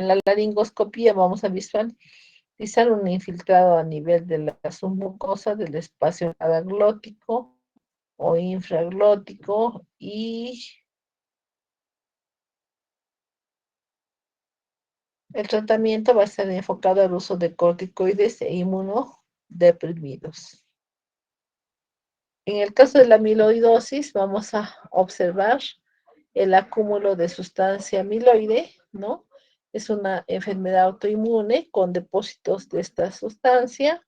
En la laringoscopía vamos a visualizar un infiltrado a nivel de la submucosa del espacio paraglótico o infraglótico y el tratamiento va a estar enfocado al uso de corticoides e inmunodeprimidos. En el caso de la amiloidosis, vamos a observar el acúmulo de sustancia amiloide, ¿no? Es una enfermedad autoinmune con depósitos de esta sustancia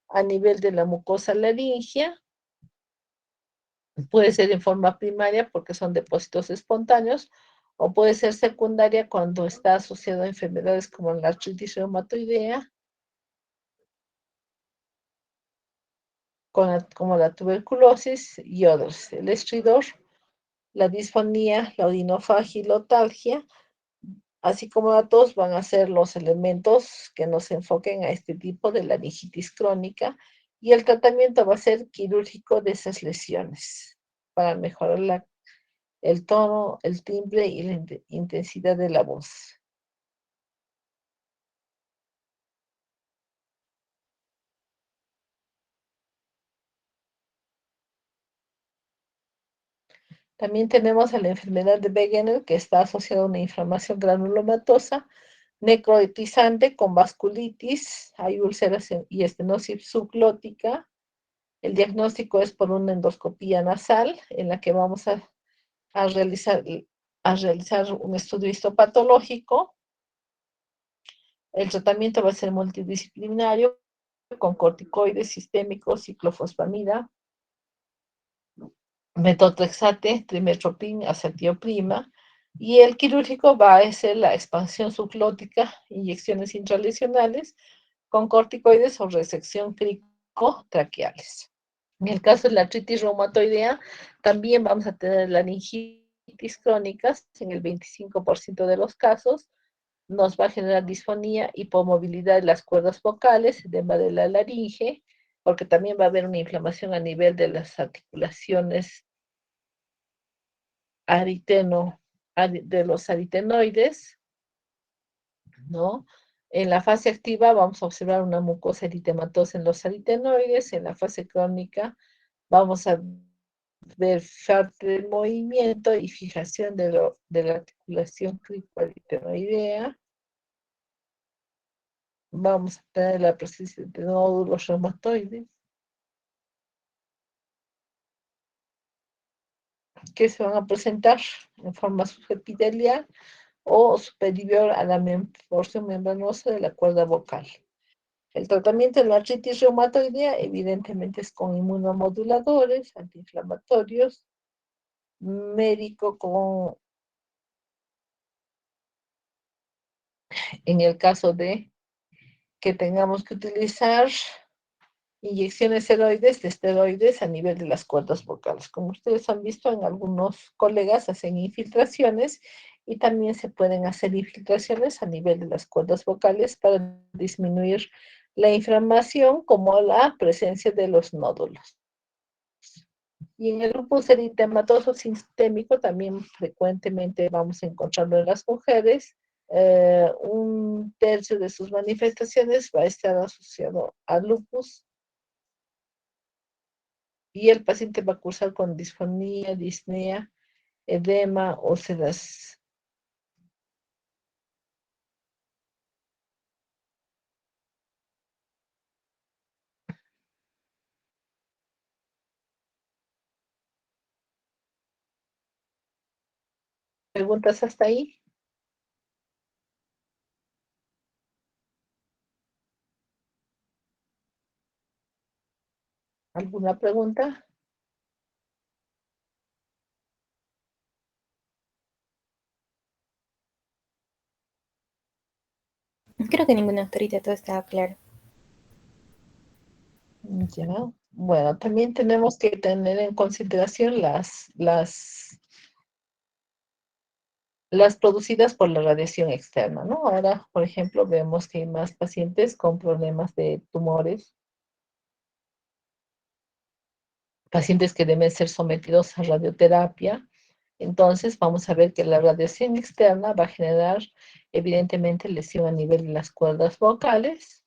a nivel de la mucosa laringea. Puede ser en forma primaria porque son depósitos espontáneos o puede ser secundaria cuando está asociado a enfermedades como la artritis reumatoidea, como la tuberculosis y otros. El estridor, la disfonía, la odinofagia y la otalgia, así como la tos, van a ser los elementos que nos enfoquen a este tipo de laringitis crónica y el tratamiento va a ser quirúrgico de esas lesiones para mejorar el tono, el timbre y la intensidad de la voz. También tenemos a la enfermedad de Wegener, que está asociada a una inflamación granulomatosa, necrotizante con vasculitis, hay úlceras y estenosis subglótica. El diagnóstico es por una endoscopía nasal en la que vamos a realizar, a realizar un estudio histopatológico. El tratamiento va a ser multidisciplinario con corticoides sistémicos, ciclofosfamida, metotrexate, trimestoprim, azatioprima, y el quirúrgico va a ser la expansión subglótica, inyecciones intralesionales con corticoides o resección cricotraqueales. En el caso de la artritis reumatoidea, también vamos a tener laringitis crónicas en el 25% de los casos. Nos va a generar disfonía, hipomovilidad de las cuerdas vocales, edema de la laringe, porque también va a haber una inflamación a nivel de las articulaciones ariteno, de los aritenoides, ¿no? En la fase activa vamos a observar una mucosa eritematosa en los aritenoides, en la fase crónica vamos a ver falta de movimiento y fijación de la articulación cricoaritenoidea. Vamos a tener la presencia de nódulos reumatoides que se van a presentar en forma subepitelial o superior a la porción membranosa de la cuerda vocal. El tratamiento de la artritis reumatoidea evidentemente es con inmunomoduladores, antiinflamatorios, médico con, en el caso de que tengamos que utilizar inyecciones de esteroides a nivel de las cuerdas vocales. Como ustedes han visto, en algunos colegas hacen infiltraciones y también se pueden hacer infiltraciones a nivel de las cuerdas vocales para disminuir la inflamación como la presencia de los nódulos. Y en el lupus eritematoso sistémico también frecuentemente vamos a encontrarlo en las mujeres. Un tercio de sus manifestaciones va a estar asociado al lupus y el paciente va a cursar con disfonía, disnea, edema o sedas. ¿Preguntas hasta ahí? ¿Alguna pregunta? Creo que ninguna autorita, todo estaba claro. Ya. Bueno, también tenemos que tener en consideración las producidas por la radiación externa, ¿no? Ahora, por ejemplo, vemos que hay más pacientes con problemas de tumores, pacientes que deben ser sometidos a radioterapia, Entonces vamos a ver que la radiación externa va a generar evidentemente lesión a nivel de las cuerdas vocales,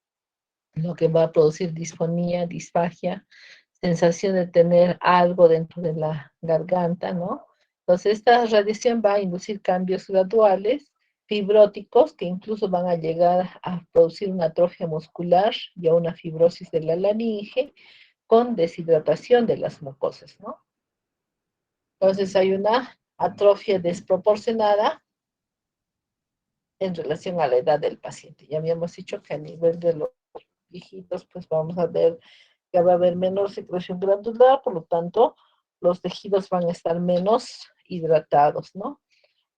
lo que va a producir disfonía, disfagia, sensación de tener algo dentro de la garganta, ¿no? Entonces esta radiación va a inducir cambios graduales, fibróticos, que incluso van a llegar a producir una atrofia muscular y a una fibrosis de la laringe con deshidratación de las mucosas, ¿no? Entonces hay una atrofia desproporcionada en relación a la edad del paciente. Ya habíamos dicho que a nivel de los viejitos, pues vamos a ver que va a haber menor secreción glandular, por lo tanto, los tejidos van a estar menos hidratados, ¿no?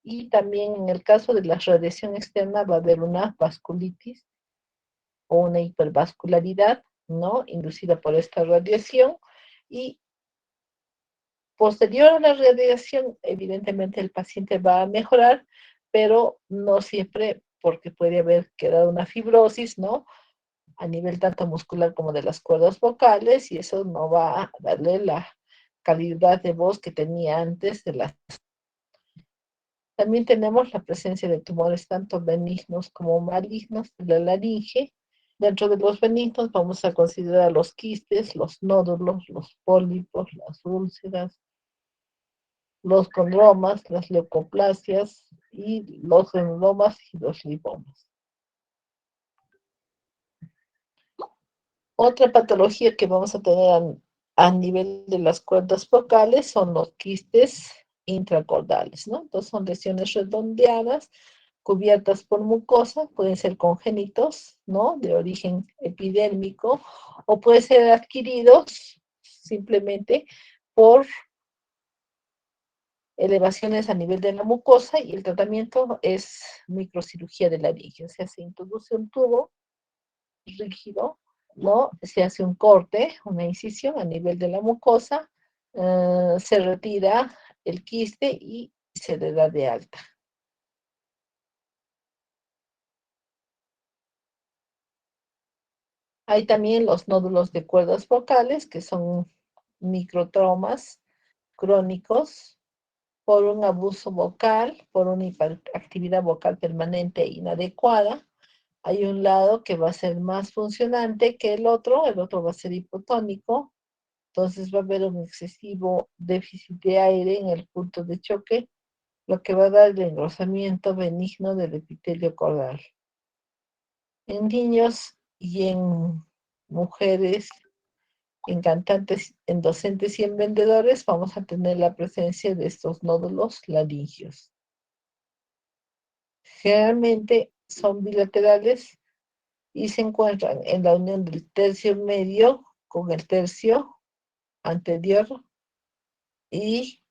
Y también en el caso de la radiación externa va a haber una vasculitis o una hipervascularidad, ¿no? Inducida por esta radiación. Y posterior a la radiación, evidentemente el paciente va a mejorar, pero no siempre porque puede haber quedado una fibrosis, ¿no? A nivel tanto muscular como de las cuerdas vocales, y eso no va a darle la calidad de voz que tenía antes de las. También tenemos la presencia de tumores tanto benignos como malignos de la laringe. Dentro de los benignos vamos a considerar los quistes, los nódulos, los pólipos, las úlceras, los condromas, las leucoplasias y los granulomas y los lipomas. Otra patología que vamos a tener a nivel de las cuerdas vocales son los quistes intracordales, ¿no? Entonces son lesiones redondeadas cubiertas por mucosa, pueden ser congénitos, ¿no? De origen epidérmico, o pueden ser adquiridos simplemente por elevaciones a nivel de la mucosa, y el tratamiento es microcirugía de laringe, o sea, se introduce un tubo rígido, ¿no? Se hace un corte, una incisión a nivel de la mucosa, se retira el quiste y se le da de alta. Hay también los nódulos de cuerdas vocales, que son microtraumas crónicos por un abuso vocal, por una hiperactividad vocal permanente e inadecuada. Hay un lado que va a ser más funcionante que el otro va a ser hipotónico, entonces va a haber un excesivo déficit de aire en el punto de choque, lo que va a dar el engrosamiento benigno del epitelio cordal. En niños y en mujeres, en cantantes, en docentes y en vendedores, vamos a tener la presencia de estos nódulos laringios. Generalmente son bilaterales y se encuentran en la unión del tercio medio con el tercio anterior, y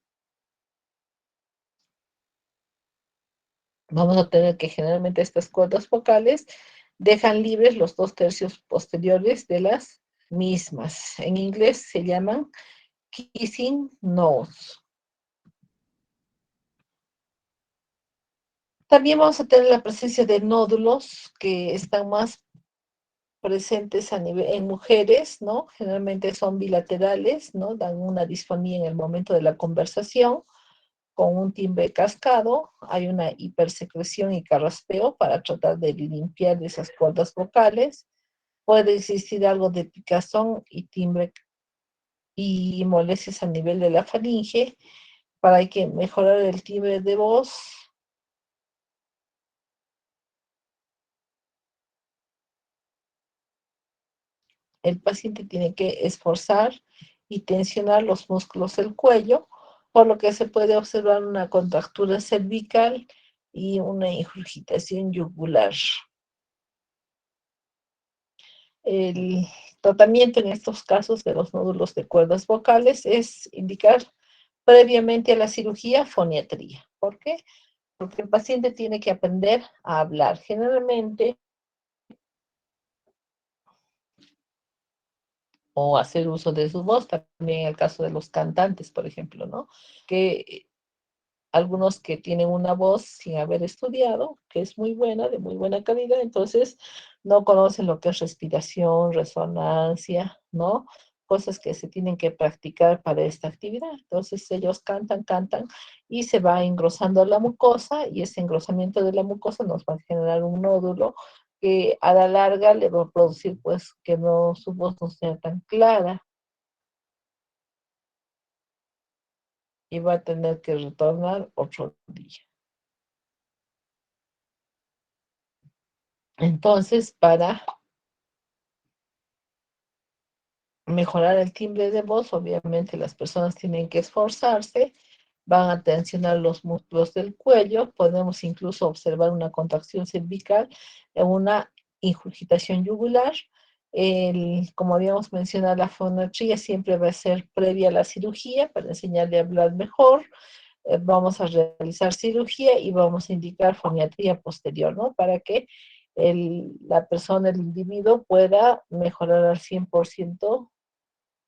vamos a tener que generalmente estas cuerdas vocales dejan libres los dos tercios posteriores de las mismas. En inglés se llaman kissing nodes. También vamos a tener la presencia de nódulos que están más presentes a nivel, en mujeres, ¿no? Generalmente son bilaterales, ¿no? Dan una disfonía en el momento de la conversación, con un timbre cascado, hay una hipersecreción y carraspeo para tratar de limpiar esas cuerdas vocales. Puede existir algo de picazón y timbre y molestias a nivel de la faringe. Para que mejorar el timbre de voz, el paciente tiene que esforzar y tensionar los músculos del cuello, por lo que se puede observar una contractura cervical y una ingurgitación yugular. El tratamiento en estos casos de los nódulos de cuerdas vocales es indicar previamente a la cirugía foniatría. ¿Por qué? Porque el paciente tiene que aprender a hablar. Generalmente, o hacer uso de su voz, también en el caso de los cantantes, por ejemplo, ¿no? Que algunos que tienen una voz sin haber estudiado, que es muy buena, de muy buena calidad, entonces no conocen lo que es respiración, resonancia, ¿no? cosas que se tienen que practicar para esta actividad. Entonces ellos cantan, cantan y se va engrosando la mucosa y ese engrosamiento de la mucosa nos va a generar un nódulo que a la larga le va a producir pues que no, su voz no sea tan clara y va a tener que retornar otro día. Entonces, para mejorar el timbre de voz, obviamente las personas tienen que esforzarse, van a tensionar los músculos del cuello, podemos incluso observar una contracción cervical, una ingurgitación yugular. Como habíamos mencionado, la fonatría siempre va a ser previa a la cirugía para enseñarle a hablar mejor. Vamos a realizar cirugía y vamos a indicar foniatría posterior, ¿no? Para que la persona, el individuo, pueda mejorar al 100%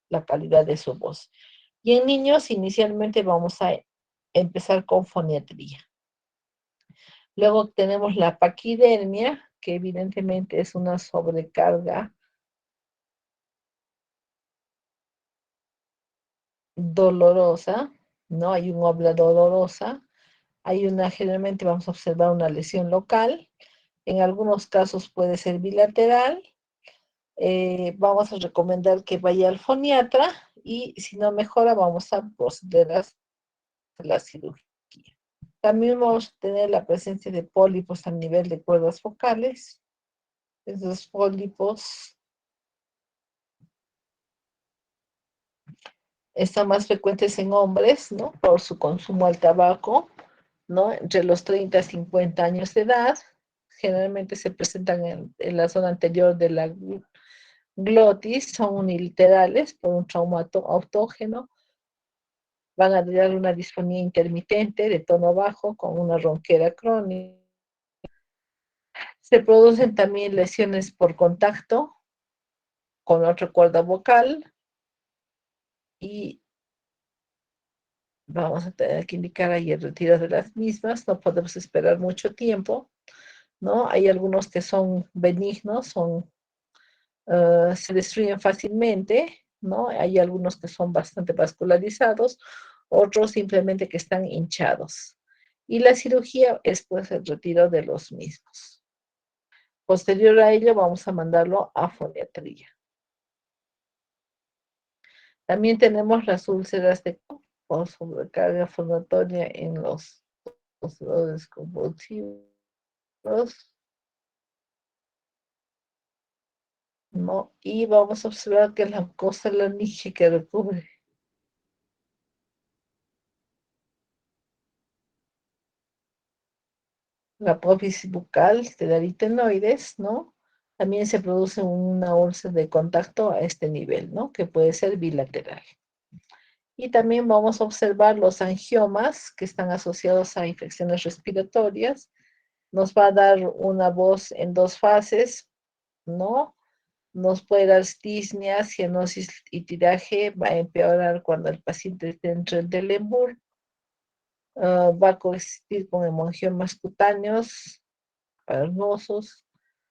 la calidad de su voz. Y en niños, inicialmente vamos a empezar con foniatría. Luego tenemos la paquidermia, que evidentemente es una sobrecarga dolorosa, ¿no? Hay un obra dolorosa, generalmente vamos a observar una lesión local, en algunos casos puede ser bilateral. Vamos a recomendar que vaya al foniatra y si no mejora vamos a proceder a la cirugía. También vamos a tener la presencia de pólipos a nivel de cuerdas vocales. Esos pólipos están más frecuentes en hombres, ¿no? Por su consumo al tabaco, ¿no? Entre los 30 y 50 años de edad. Generalmente se presentan en la zona anterior de la glotis, son unilaterales por un trauma autógeno. Van a dar una disfonía intermitente de tono bajo con una ronquera crónica. Se producen también lesiones por contacto con otra cuerda vocal y vamos a tener que indicar ahí el retiro de las mismas. No podemos esperar mucho tiempo, ¿no? Hay algunos que son benignos, se destruyen fácilmente, ¿no? Hay algunos que son bastante vascularizados, otros simplemente que están hinchados. Y la cirugía es pues el retiro de los mismos. Posterior a ello vamos a mandarlo a foniatría. También tenemos las úlceras de o sobrecarga fonatoria en los dolores convulsivos, ¿no? Y vamos a observar que la mucosa laringe que recubre la apófisis bucal de la aritenoides, ¿no? También se produce una úlcera de contacto a este nivel, ¿no? Que puede ser bilateral. Y también vamos a observar los angiomas que están asociados a infecciones respiratorias. Nos va a dar una voz en dos fases, ¿no? Nos puede dar disnea, cianosis y tiraje, va a empeorar cuando el paciente esté entre el Delenburg, va a coexistir con hemangiomas cutáneos, carnosos.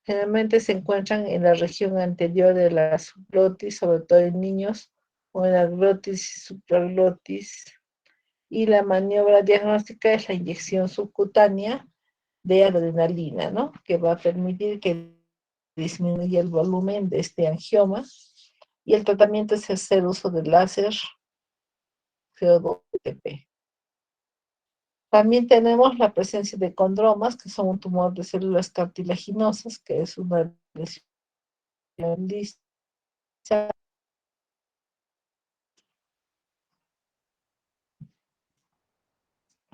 Generalmente se encuentran en la región anterior de la subglotis, sobre todo en niños, o en la glotis y supraglotis. Y la maniobra diagnóstica es la inyección subcutánea de adrenalina, ¿no? Que va a permitir que disminuya el volumen de este angioma. Y el tratamiento es hacer uso del láser CO2-TP. También tenemos la presencia de condromas, que son un tumor de células cartilaginosas, que es una lesión lisa.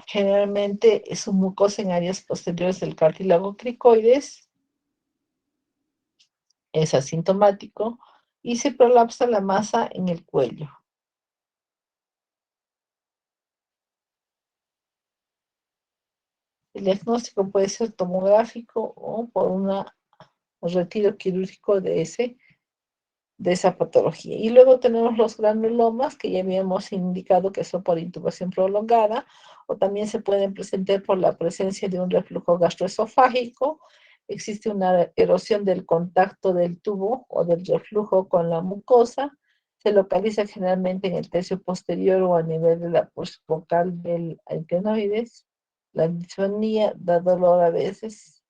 Generalmente es un mucosa en áreas posteriores del cartílago cricoides, es asintomático y se prolapsa la masa en el cuello. El diagnóstico puede ser tomográfico o por un retiro quirúrgico de esa patología. Y luego tenemos los granulomas, que ya habíamos indicado que son por intubación prolongada, o también se pueden presentar por la presencia de un reflujo gastroesofágico. Existe una erosión del contacto del tubo o del reflujo con la mucosa, Se localiza generalmente en el tercio posterior o a nivel de la vocal del adenoides. La disfonía da dolor a veces.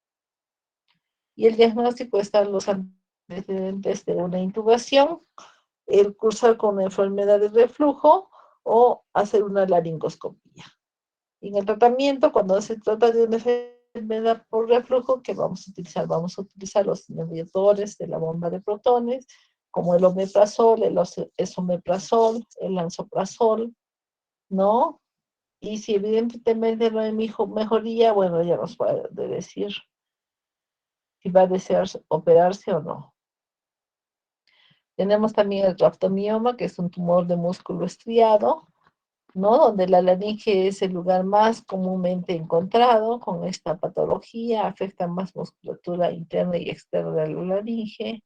Y el diagnóstico está en los antecedentes de una intubación, el cursar con una enfermedad de reflujo o hacer una laringoscopia. En el tratamiento, cuando se trata de una enfermedad por reflujo, ¿qué vamos a utilizar? Vamos a utilizar los inhibidores de la bomba de protones, como el omeprazol, el esomeprazol, el lansoprazol, ¿no? Y si evidentemente no hay mejoría, bueno, ya nos va a decir si va a desear operarse o no. Tenemos también el traptomioma, que es un tumor de músculo estriado, ¿no? Donde la laringe es el lugar más comúnmente encontrado con esta patología, afecta más musculatura interna y externa de la laringe.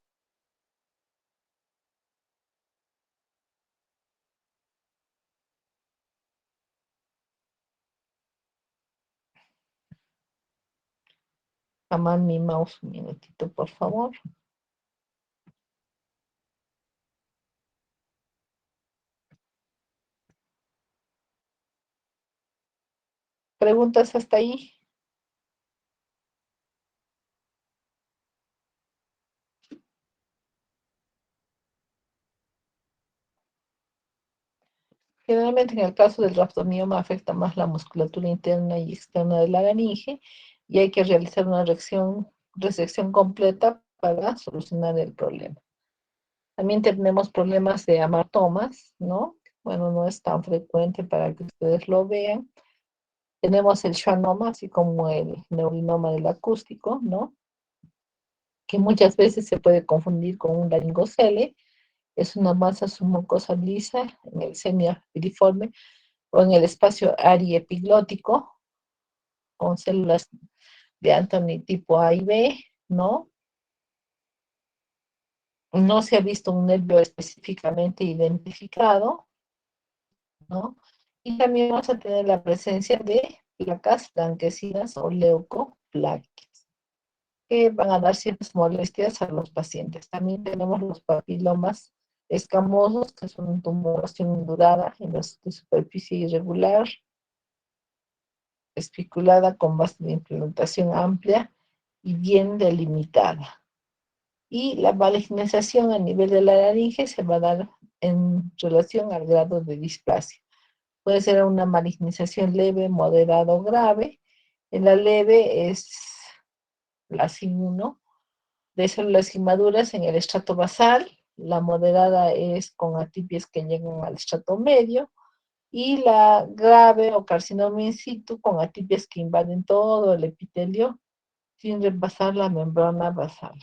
Aman mi mouse un minutito, por favor. ¿Preguntas hasta ahí? Generalmente en el caso del rhabdomioma afecta más la musculatura interna y externa de la laringe y hay que realizar una resección completa para solucionar el problema. También tenemos problemas de amatomas, ¿no? Bueno, no es tan frecuente para que ustedes lo vean. Tenemos el schwannoma, así como el neurinoma del acústico, ¿no? Que muchas veces se puede confundir con un laringocele. Es una masa submucosa lisa en el semiapiriforme o en el espacio ariepiglótico con células de Anthony tipo A y B, ¿no? No se ha visto un nervio específicamente identificado, ¿no? Y también vamos a tener la presencia de placas blanquecinas o leucoplaquias, que van a dar ciertas molestias a los pacientes. También tenemos los papilomas escamosos, que son una tumoración indurada en la superficie irregular, espiculada con base de implementación amplia y bien delimitada. Y la malignización a nivel de la laringe se va a dar en relación al grado de displasia. Puede ser una malignización leve, moderada o grave. En la leve es la SIM1 de células inmaduras en el estrato basal. La moderada es con atipias que llegan al estrato medio. Y la grave o carcinoma in situ con atipias que invaden todo el epitelio sin repasar la membrana basal.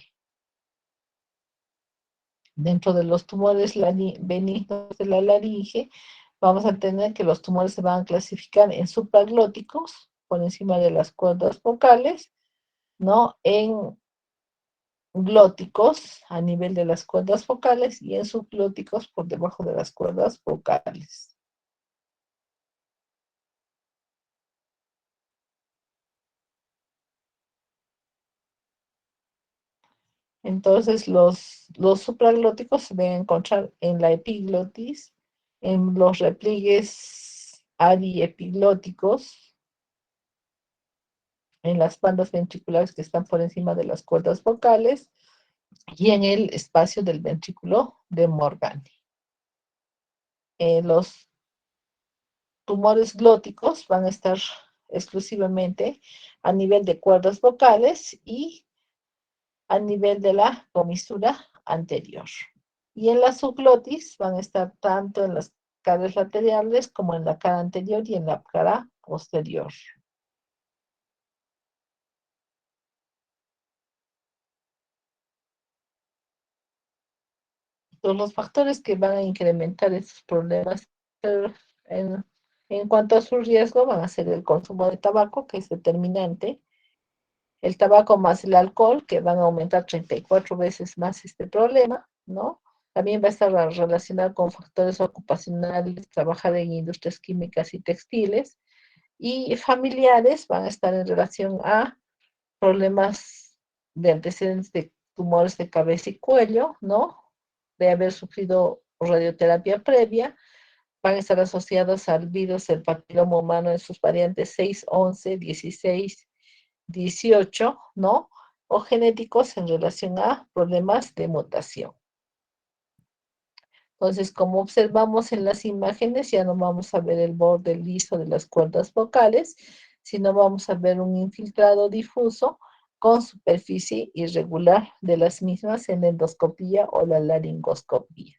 Dentro de los tumores benignos de la laringe, vamos a tener que los tumores se van a clasificar en supraglóticos, por encima de las cuerdas vocales, ¿no? En glóticos, a nivel de las cuerdas vocales, y en subglóticos, por debajo de las cuerdas vocales. Entonces, los supraglóticos se deben encontrar en la epiglotis, en los repliegues ariepiglóticos, en las bandas ventriculares que están por encima de las cuerdas vocales y en el espacio del ventrículo de Morgani. Los tumores glóticos van a estar exclusivamente a nivel de cuerdas vocales y a nivel de la comisura anterior. Y en la subglotis van a estar tanto en las caras laterales como en la cara anterior y en la cara posterior. Todos los factores que van a incrementar estos problemas en, en cuanto a su riesgo van a ser el consumo de tabaco, que es determinante, el tabaco más el alcohol, que van a aumentar 34 veces más este problema, ¿no? También va a estar relacionado con factores ocupacionales, trabajar en industrias químicas y textiles, y familiares van a estar en relación a problemas de antecedentes de tumores de cabeza y cuello, ¿no? De haber sufrido radioterapia previa, van a estar asociadas al virus del papiloma humano en sus variantes 6, 11, 16, 18, ¿no? O genéticos en relación a problemas de mutación. Entonces, como observamos en las imágenes, ya no vamos a ver el borde liso de las cuerdas vocales, sino vamos a ver un infiltrado difuso con superficie irregular de las mismas en endoscopía o la laringoscopía.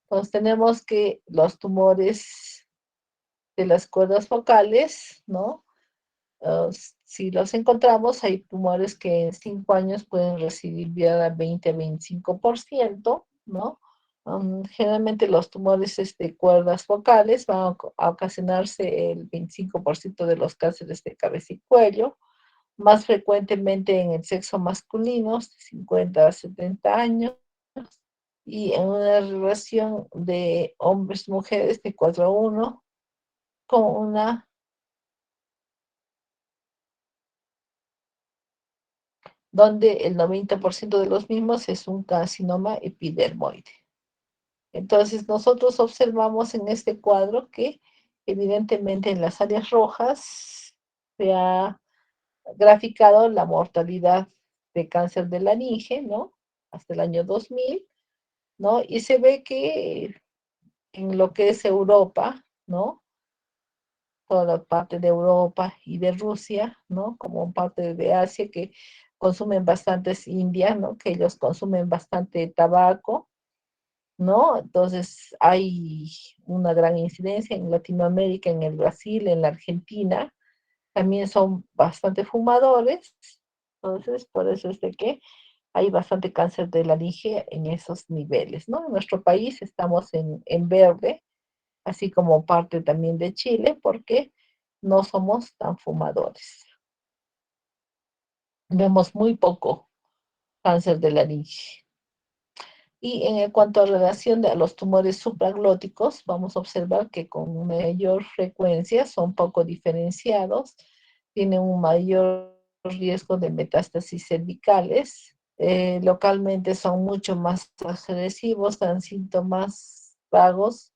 Entonces, tenemos que los tumores de las cuerdas vocales, ¿no? Uh, si los encontramos, hay tumores que en 5 años pueden recibir vida 20 a 25%, ¿no? Generalmente los tumores de cuerdas vocales van a ocasionarse el 25% de los cánceres de cabeza y cuello, más frecuentemente en el sexo masculino, de 50 a 70 años, y en una relación de hombres-mujeres de 4 a 1, con una donde el 90% de los mismos es un carcinoma epidermoide. Entonces, nosotros observamos en este cuadro que evidentemente en las áreas rojas se ha graficado la mortalidad de cáncer de laringe, ¿no? Hasta el año 2000, ¿no? Y se ve que en lo que es Europa, ¿no? Toda la parte de Europa y de Rusia, ¿no? Como parte de Asia que consumen bastantes India, ¿no? Que ellos consumen bastante tabaco, ¿no? Entonces hay una gran incidencia en Latinoamérica, en el Brasil, en la Argentina, también son bastante fumadores, entonces por eso es de que hay bastante cáncer de laringe en esos niveles, ¿no? En nuestro país estamos en verde, así como parte también de Chile, porque no somos tan fumadores. Vemos muy poco cáncer de laringe. Y en cuanto a relación a los tumores supraglóticos, vamos a observar que con mayor frecuencia son poco diferenciados, tienen un mayor riesgo de metástasis cervicales, localmente son mucho más agresivos, dan síntomas vagos,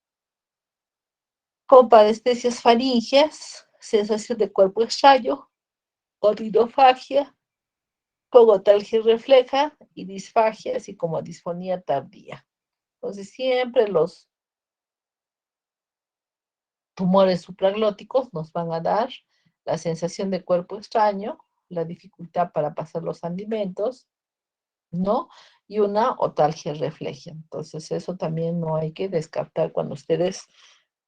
con parestesias faringias, sensación de cuerpo extraño, orinofagia, cogotalgia refleja y disfagia, así como disfonía tardía. Entonces, siempre los tumores supraglóticos nos van a dar la sensación de cuerpo extraño, la dificultad para pasar los alimentos, ¿no? Y una otalgia refleja. Entonces, eso también no hay que descartar cuando ustedes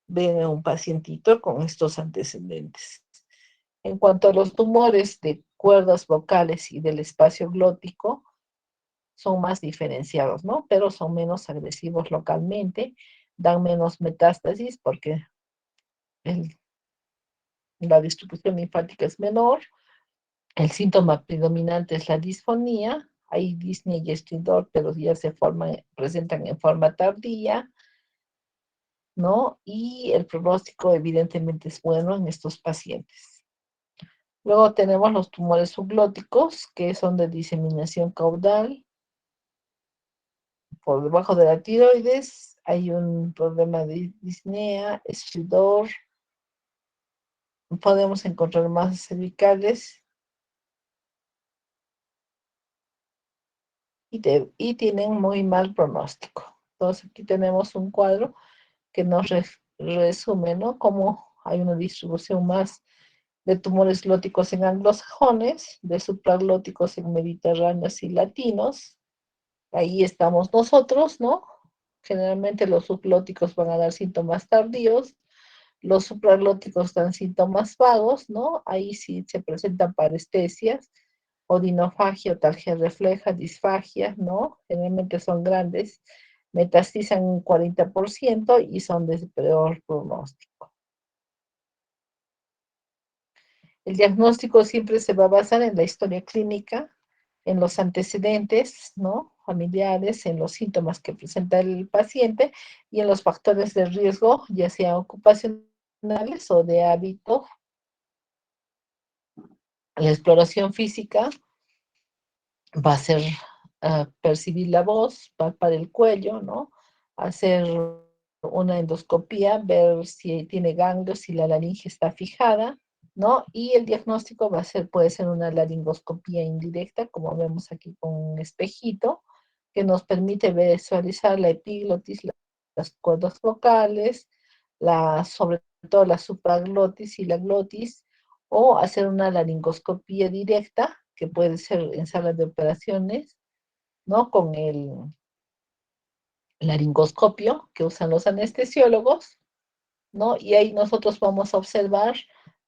ven a un pacientito con estos antecedentes. En cuanto a los tumores de cuerdas vocales y del espacio glótico, son más diferenciados, ¿no? Pero son menos agresivos localmente, dan menos metástasis porque el, la distribución linfática es menor, el síntoma predominante es la disfonía, hay disnea y estridor, pero ya se forman, presentan en forma tardía, ¿no? Y el pronóstico evidentemente es bueno en estos pacientes. Luego tenemos los tumores subglóticos, que son de diseminación caudal. Por debajo de la tiroides hay un problema de disnea, estridor. Podemos encontrar masas cervicales y tienen muy mal pronóstico. Entonces aquí tenemos un cuadro que nos resume, ¿no? Cómo hay una distribución más de tumores glóticos en anglosajones, de supraglóticos en mediterráneos y latinos. Ahí estamos nosotros, ¿no? Generalmente los subglóticos van a dar síntomas tardíos, los supraglóticos dan síntomas vagos, ¿no? Ahí sí se presentan parestesias, odinofagia, otalgia refleja, disfagia, ¿no? Generalmente son grandes, metastizan un 40% y son de peor pronóstico. El diagnóstico siempre se va a basar en la historia clínica, en los antecedentes, ¿no? Familiares, en los síntomas que presenta el paciente y en los factores de riesgo, ya sea ocupacionales o de hábito. La exploración física va a ser percibir la voz, palpar el cuello, ¿no? hacer una endoscopía, ver si tiene ganglios, si la laringe está fijada, ¿no? Y el diagnóstico va a ser, puede ser una laringoscopía indirecta, como vemos aquí con un espejito, que nos permite visualizar la epiglotis, las cuerdas vocales, sobre todo la supraglotis y la glotis, o hacer una laringoscopía directa, que puede ser en salas de operaciones, ¿no? Con el laringoscopio que usan los anestesiólogos, ¿no? Y ahí nosotros vamos a observar,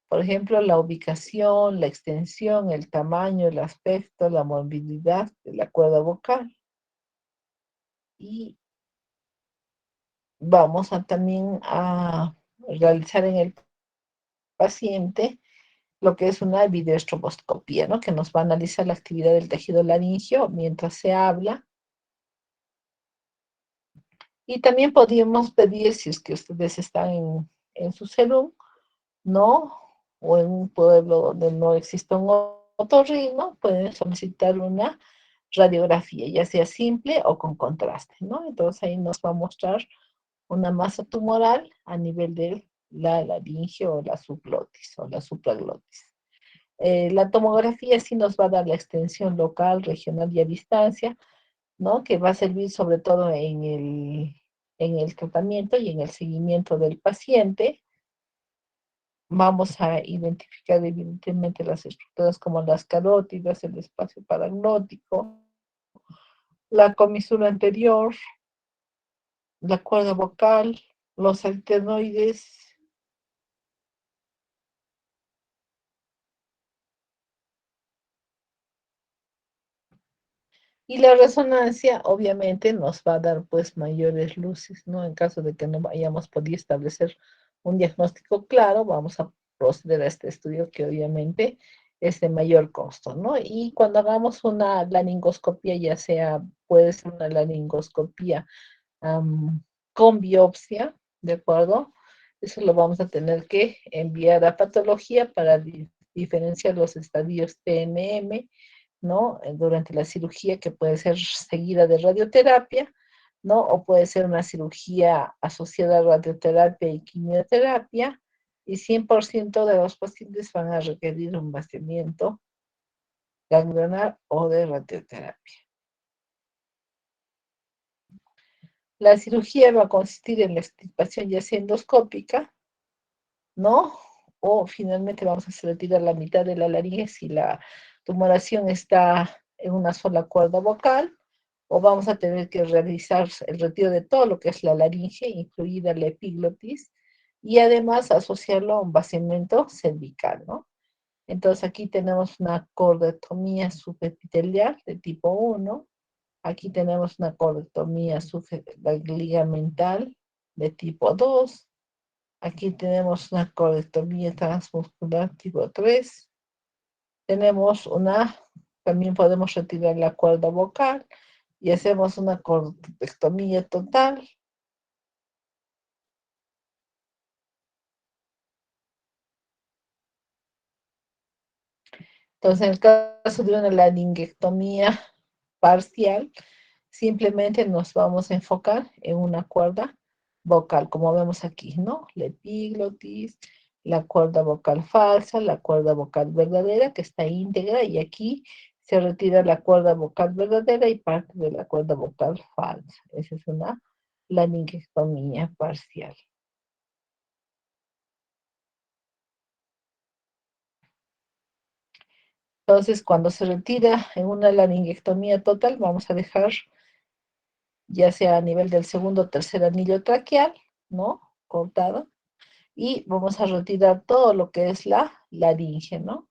por ejemplo, la ubicación, la extensión, el tamaño, el aspecto, la movilidad de la cuerda vocal. Y vamos a también a realizar en el paciente lo que es una videoestroboscopía, ¿no? Que nos va a analizar la actividad del tejido laringio mientras se habla. Y también podríamos pedir, si es que ustedes están en su salud, ¿no? O en un pueblo donde no exista un otorrino, pueden solicitar una radiografía, ya sea simple o con contraste, ¿no? Entonces ahí nos va a mostrar una masa tumoral a nivel de la laringe o la subglotis o la supraglotis. La tomografía sí nos va a dar la extensión local, regional y a distancia, ¿no? Que va a servir sobre todo en el tratamiento y en el seguimiento del paciente. Vamos a identificar evidentemente las estructuras como las carótidas, el espacio paraglótico, la comisura anterior, la cuerda vocal, los aritenoides. Y la resonancia obviamente nos va a dar pues mayores luces, ¿no? En caso de que no hayamos podido establecer un diagnóstico claro, vamos a proceder a este estudio que obviamente es de mayor costo, ¿no? Y cuando hagamos una laringoscopía, ya sea, puede ser una laringoscopía con biopsia, ¿de acuerdo? Eso lo vamos a tener que enviar a patología para diferenciar los estadios TNM, ¿no? Durante la cirugía, que puede ser seguida de radioterapia, ¿no? O puede ser una cirugía asociada a radioterapia y quimioterapia, y 100% de los pacientes van a requerir un vaciamiento ganglionar o de radioterapia. La cirugía va a consistir en la extirpación ya sea endoscópica, ¿no? O finalmente vamos a retirar la mitad de la laringe si la tumoración está en una sola cuerda vocal, o vamos a tener que realizar el retiro de todo lo que es la laringe, incluida la epiglotis, y además asociarlo a un vaciamiento cervical, ¿no? Entonces aquí tenemos una cordotomía subepitelial de tipo 1, aquí tenemos una cordotomía ligamental de tipo 2. Aquí tenemos una colectomía transmuscular tipo 3. Tenemos también podemos retirar la cuerda vocal y hacemos una cortectomía total. Entonces, en el caso de una laringectomía parcial, simplemente nos vamos a enfocar en una cuerda vocal, como vemos aquí, ¿no? La epiglotis, la cuerda vocal falsa, la cuerda vocal verdadera que está íntegra, y aquí se retira la cuerda vocal verdadera y parte de la cuerda vocal falsa. Esa es una laringectomía parcial. Entonces, cuando se retira en una laringectomía total, vamos a dejar ya sea a nivel del segundo o tercer anillo traqueal, ¿no? Cortado. Y vamos a retirar todo lo que es la laringe, ¿no?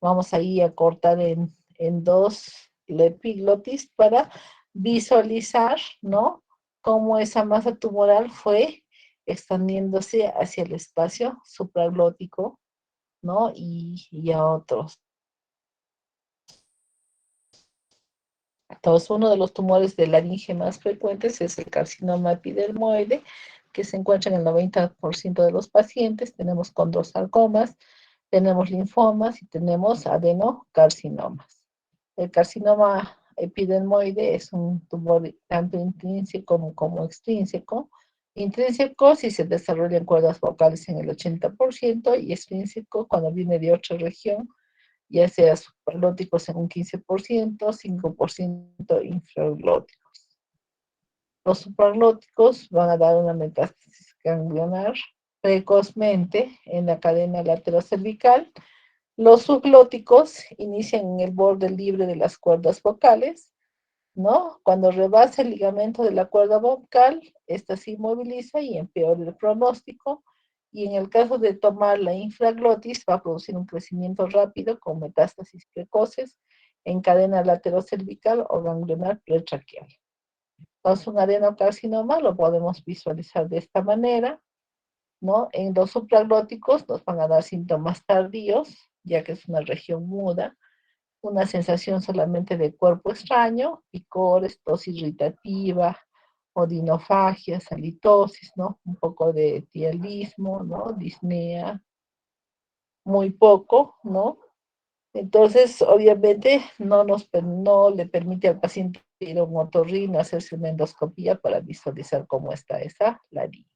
Vamos ahí a cortar en dos la epiglotis para visualizar, ¿no? Cómo esa masa tumoral fue expandiéndose hacia el espacio supraglótico, ¿no? Y a otros. Entonces, uno de los tumores de laringe más frecuentes es el carcinoma epidermoide, que se encuentra en el 90% de los pacientes. Tenemos condrosarcomas, tenemos linfomas y tenemos adenocarcinomas. El carcinoma epidermoide es un tumor tanto intrínseco como extrínseco. Intrínseco si se desarrollan cuerdas vocales en el 80% y extrínseco cuando viene de otra región, ya sea supraglóticos en un 15%, 5% infraglóticos. Los supraglóticos van a dar una metástasis ganglionar precozmente en la cadena laterocervical. Los subglóticos inician en el borde libre de las cuerdas vocales, ¿no? Cuando rebasa el ligamento de la cuerda vocal, esta se inmoviliza y empeora el pronóstico. Y en el caso de tomar la infraglotis, va a producir un crecimiento rápido con metástasis precoces en cadena laterocervical o ganglionar pretraqueal. Entonces, un adenocarcinoma lo podemos visualizar de esta manera, ¿no? En los supraglóticos nos van a dar síntomas tardíos, ya que es una región muda, una sensación solamente de cuerpo extraño, picores, tos irritativa, odinofagia, halitosis, ¿no? Un poco de tialismo, ¿no? Disnea, muy poco, ¿no? Entonces, obviamente, no le permite al paciente ir a un otorrino, hacerse una endoscopía para visualizar cómo está esa laringe.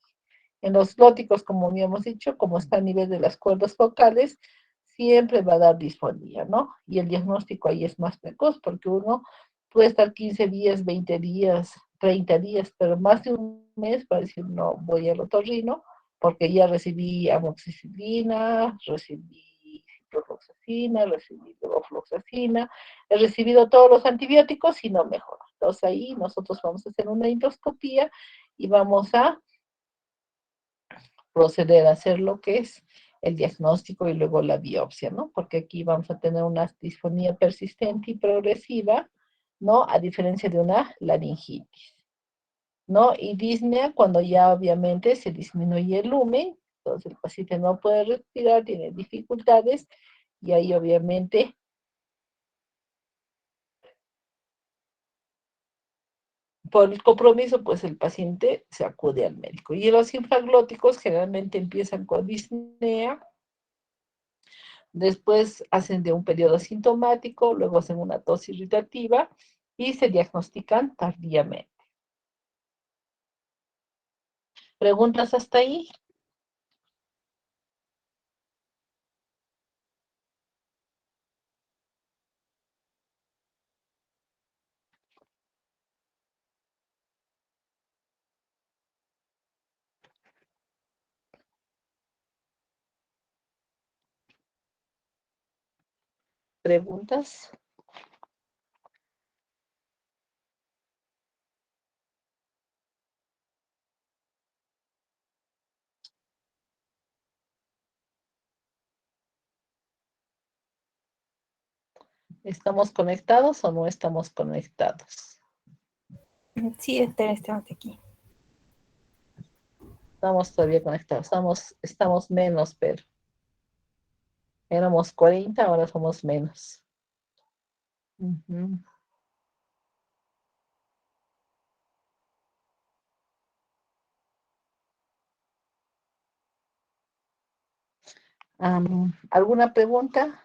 En los glóticos, como habíamos dicho, como está a nivel de las cuerdas vocales, siempre va a dar disfonía, ¿no? Y el diagnóstico ahí es más precoz porque uno puede estar 15 días, 20 días, 30 días, pero más de un mes para decir, no, voy al otorrino porque ya recibí amoxicilina, recibí ciprofloxacina, recibí levofloxacina, he recibido todos los antibióticos y no mejora. Entonces ahí nosotros vamos a hacer una endoscopía y vamos a proceder a hacer lo que es el diagnóstico y luego la biopsia, ¿no? Porque aquí vamos a tener una disfonía persistente y progresiva, ¿no? A diferencia de una laringitis, ¿no? Y disnea cuando ya obviamente se disminuye el lumen, entonces el paciente no puede respirar, tiene dificultades y ahí obviamente por el compromiso, pues el paciente se acude al médico. Y los infraglóticos generalmente empiezan con disnea, después hacen de un periodo sintomático, luego hacen una tos irritativa y se diagnostican tardíamente. ¿Preguntas hasta ahí? ¿Preguntas? ¿Estamos conectados o no estamos conectados? Sí, doctora, estamos aquí. Estamos todavía conectados, estamos menos, pero éramos 40, ahora somos menos. Ujú. ¿Alguna pregunta?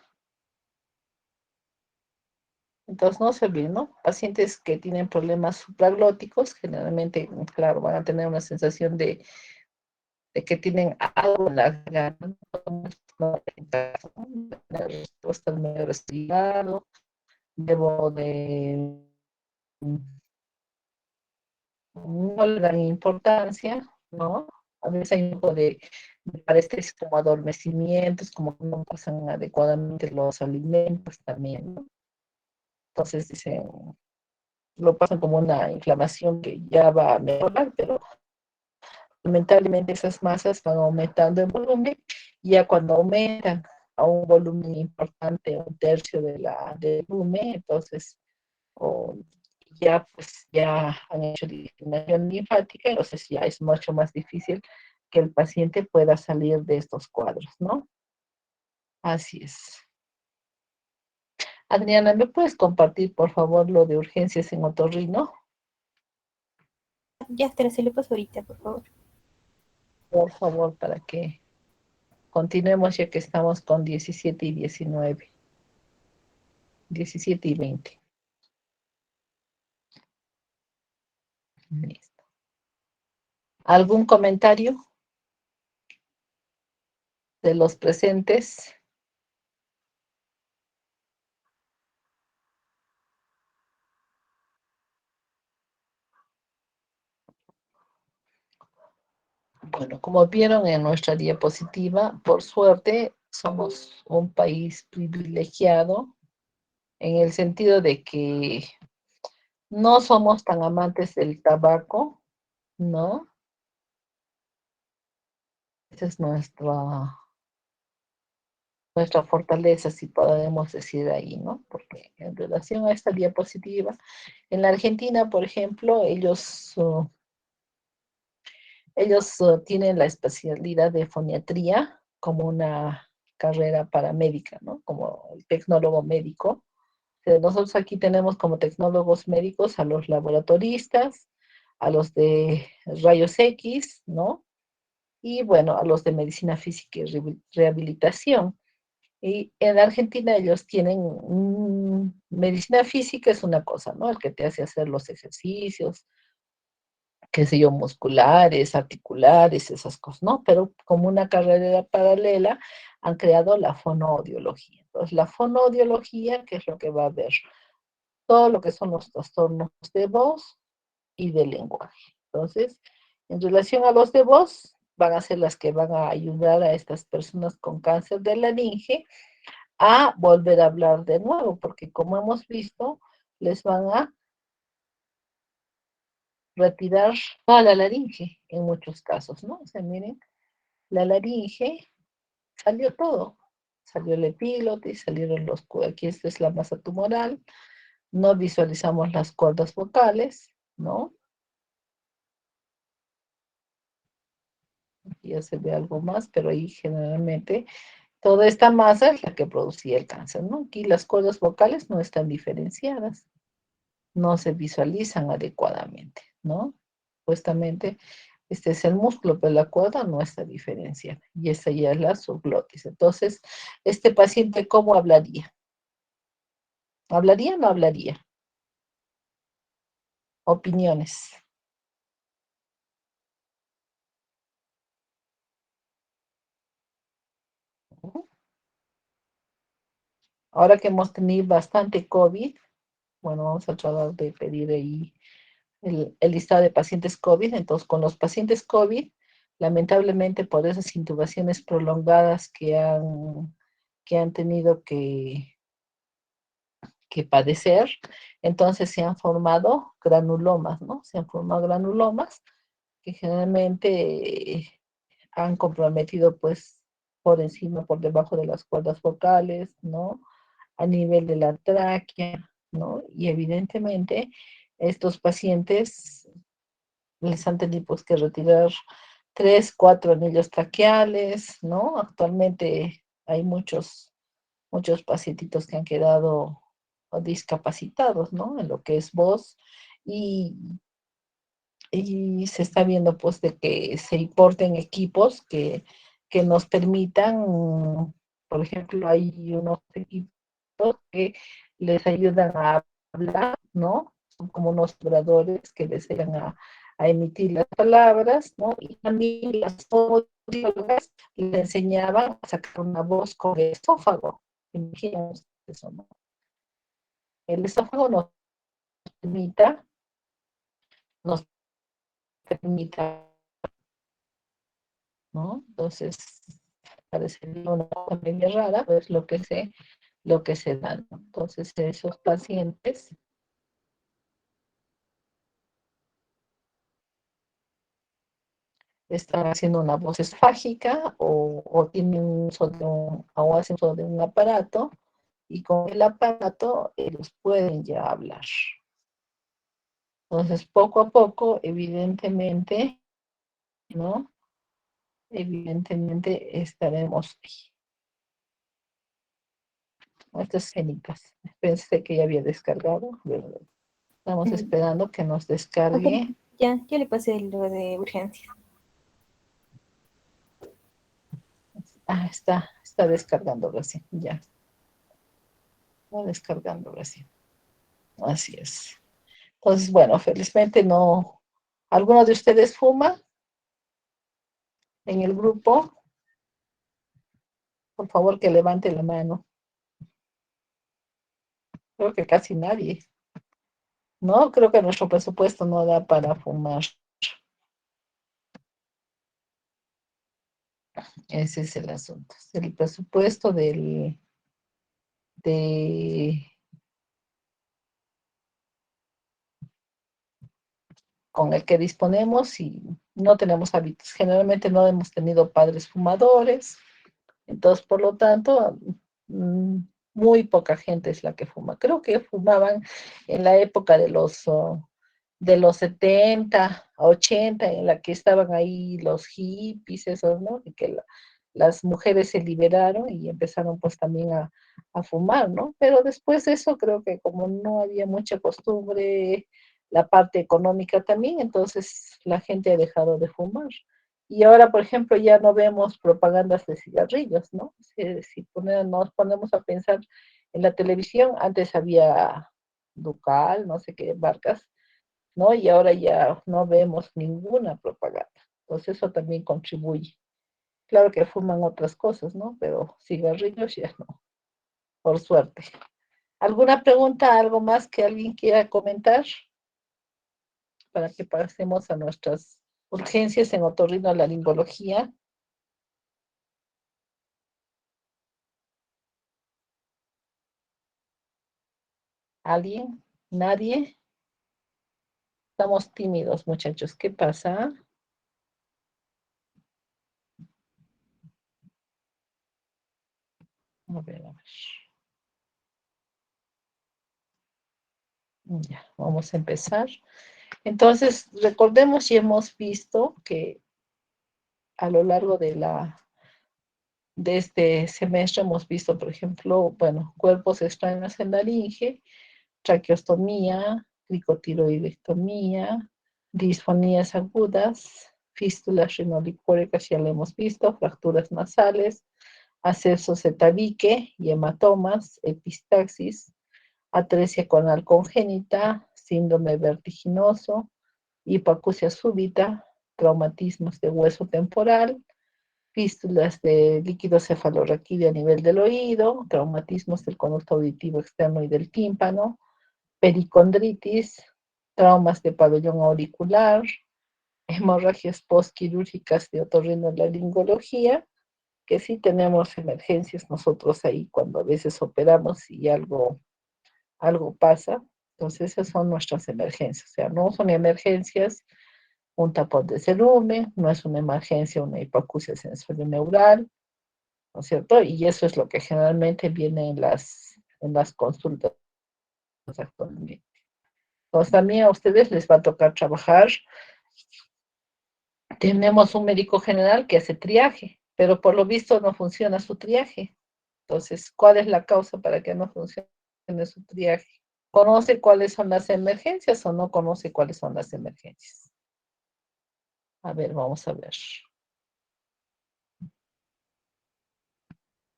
Entonces no se olviden, ¿no? Pacientes que tienen problemas supraglóticos, generalmente, claro, van a tener una sensación de que tienen algo en la garganta, no la respuesta es medio resfriado, debo de, no le dan importancia, ¿no? A veces hay un poco de parecer como adormecimientos, como que no pasan adecuadamente los alimentos también, ¿no? Entonces dicen, lo pasan como una inflamación que ya va a mejorar, pero lamentablemente esas masas van aumentando en volumen, y ya cuando aumentan a un volumen importante, un tercio del volumen, entonces o ya pues ya han hecho discriminación linfática, entonces ya es mucho más difícil que el paciente pueda salir de estos cuadros, ¿no? Así es. Adriana, ¿me puedes compartir, por favor, lo de urgencias en otorrino? Ya, doctora, se lo paso ahorita, por favor. Por favor, para que continuemos ya que estamos con 17 y 19, 17 y 20. Listo. ¿Algún comentario de los presentes? Bueno, como vieron en nuestra diapositiva, por suerte somos un país privilegiado en el sentido de que no somos tan amantes del tabaco, ¿no? Esa es nuestra fortaleza, si podemos decir ahí, ¿no? Porque en relación a esta diapositiva, en la Argentina, por ejemplo, ellos tienen la especialidad de foniatría como una carrera paramédica, ¿no? Como el tecnólogo médico. Nosotros aquí tenemos como tecnólogos médicos a los laboratoristas, a los de rayos X, ¿no? Y bueno, a los de medicina física y rehabilitación. Y en Argentina ellos tienen medicina física es una cosa, ¿no? El que te hace hacer los ejercicios, qué sé yo, musculares, articulares, esas cosas, ¿no? Pero como una carrera paralela han creado la fonoaudiología. Entonces, la fonoaudiología, ¿qué es lo que va a ver? Todo lo que son los trastornos de voz y de lenguaje. Entonces, en relación a los de voz, van a ser las que van a ayudar a estas personas con cáncer de laringe a volver a hablar de nuevo, porque como hemos visto, les van a retirar toda la laringe en muchos casos, ¿no? O sea, miren, la laringe salió todo. Salió el epíglotis, salieron aquí esta es la masa tumoral, no visualizamos las cuerdas vocales, ¿no? Aquí ya se ve algo más, pero ahí generalmente toda esta masa es la que producía el cáncer, ¿no? Aquí las cuerdas vocales no están diferenciadas, no se visualizan adecuadamente, ¿no? Supuestamente este es el músculo, pero la cuerda no está diferenciada. Y esta ya es la subglotis. Entonces, este paciente, ¿cómo hablaría? ¿Hablaría o no hablaría? Opiniones. Ahora que hemos tenido bastante COVID, bueno, vamos a tratar de pedir ahí el listado de pacientes COVID. Entonces, con los pacientes COVID, lamentablemente por esas intubaciones prolongadas que han tenido que padecer, entonces se han formado granulomas, ¿no? Se han formado granulomas que generalmente han comprometido pues por encima, por debajo de las cuerdas vocales, ¿no? A nivel de la tráquea, ¿no? Y evidentemente estos pacientes les han tenido pues que retirar 3, 4 anillos traqueales, ¿no? Actualmente hay muchos pacientitos que han quedado discapacitados, ¿no? En lo que es voz y, y se está viendo pues de que se importen equipos que nos permitan, por ejemplo, hay unos equipos que les ayudan a hablar, ¿no? Son como unos oradores que les ayudan a emitir las palabras, ¿no? Y también las audiólogas les enseñaban a sacar una voz con el esófago. Imagínense eso, ¿no? El esófago nos permita, ¿no? Entonces, parecería una cosa medio rara, pero es lo que se da, ¿no? Entonces, esos pacientes están haciendo una voz esfágica o tienen uso o hacen uso de un aparato y con el aparato ellos pueden ya hablar. Entonces, poco a poco, evidentemente, ¿no? Evidentemente estaremos ahí. Estas escenitas. Pensé que ya había descargado, ¿verdad? Estamos esperando que nos Ok, descargue. ya le pasé lo de urgencias. Está descargando recién, ya. Está descargando recién. Así es. Entonces, bueno, felizmente no, ¿Alguno de ustedes fuma en el grupo? Por favor, que levante la mano. Creo que casi nadie. No, creo que nuestro presupuesto no da para fumar. Ese es el asunto. El presupuesto de, con el que disponemos y no tenemos hábitos. Generalmente no hemos tenido padres fumadores, entonces por lo tanto mm, muy poca gente es la que fuma. Creo que fumaban en la época de los 70 a 80, en la que estaban ahí los hippies, esos, ¿no? Y que las mujeres se liberaron y empezaron pues también a fumar, ¿no? Pero después de eso creo que como no había mucha costumbre, la parte económica también, entonces la gente ha dejado de fumar. Y ahora, por ejemplo, ya no vemos propagandas de cigarrillos, ¿no? Nos ponemos a pensar en la televisión, antes había Ducal, no sé qué marcas, ¿no? Y ahora ya no vemos ninguna propaganda. Entonces eso también contribuye. Claro que fuman otras cosas, ¿no? Pero cigarrillos ya no, por suerte. ¿Alguna pregunta, algo más que alguien quiera comentar para que pasemos a nuestras urgencias en otorrinolaringología? ¿Alguien? ¿Nadie? Estamos tímidos, muchachos. ¿Qué pasa? A ver, a ver. Ya, vamos a empezar. Entonces, recordemos y hemos visto que a lo largo de este semestre hemos visto, por ejemplo, bueno, cuerpos extraños en la laringe, traqueostomía, cricotiroidectomía, disfonías agudas, fístulas rinolicóricas, ya lo hemos visto, fracturas nasales, accesos de tabique y hematomas, epistaxis, atresia conal congénita, síndrome vertiginoso, hipoacusia súbita, traumatismos de hueso temporal, fístulas de líquido cefalorraquídeo a nivel del oído, traumatismos del conducto auditivo externo y del tímpano, pericondritis, traumas de pabellón auricular, hemorragias postquirúrgicas de otorrinolaringología, que sí tenemos emergencias nosotros ahí cuando a veces operamos y algo pasa. Entonces esas son nuestras emergencias. O sea, no son emergencias un tapón de cerumen, no es una emergencia una hipoacusia sensorineural, ¿no es cierto? Y eso es lo que generalmente viene en las consultas actualmente. Entonces también a ustedes les va a tocar trabajar. Tenemos un médico general que hace triaje, pero por lo visto no funciona su triaje. Entonces, ¿cuál es la causa para que no funcione su triaje? ¿Conoce cuáles son las emergencias o no conoce cuáles son las emergencias? A ver, vamos a ver.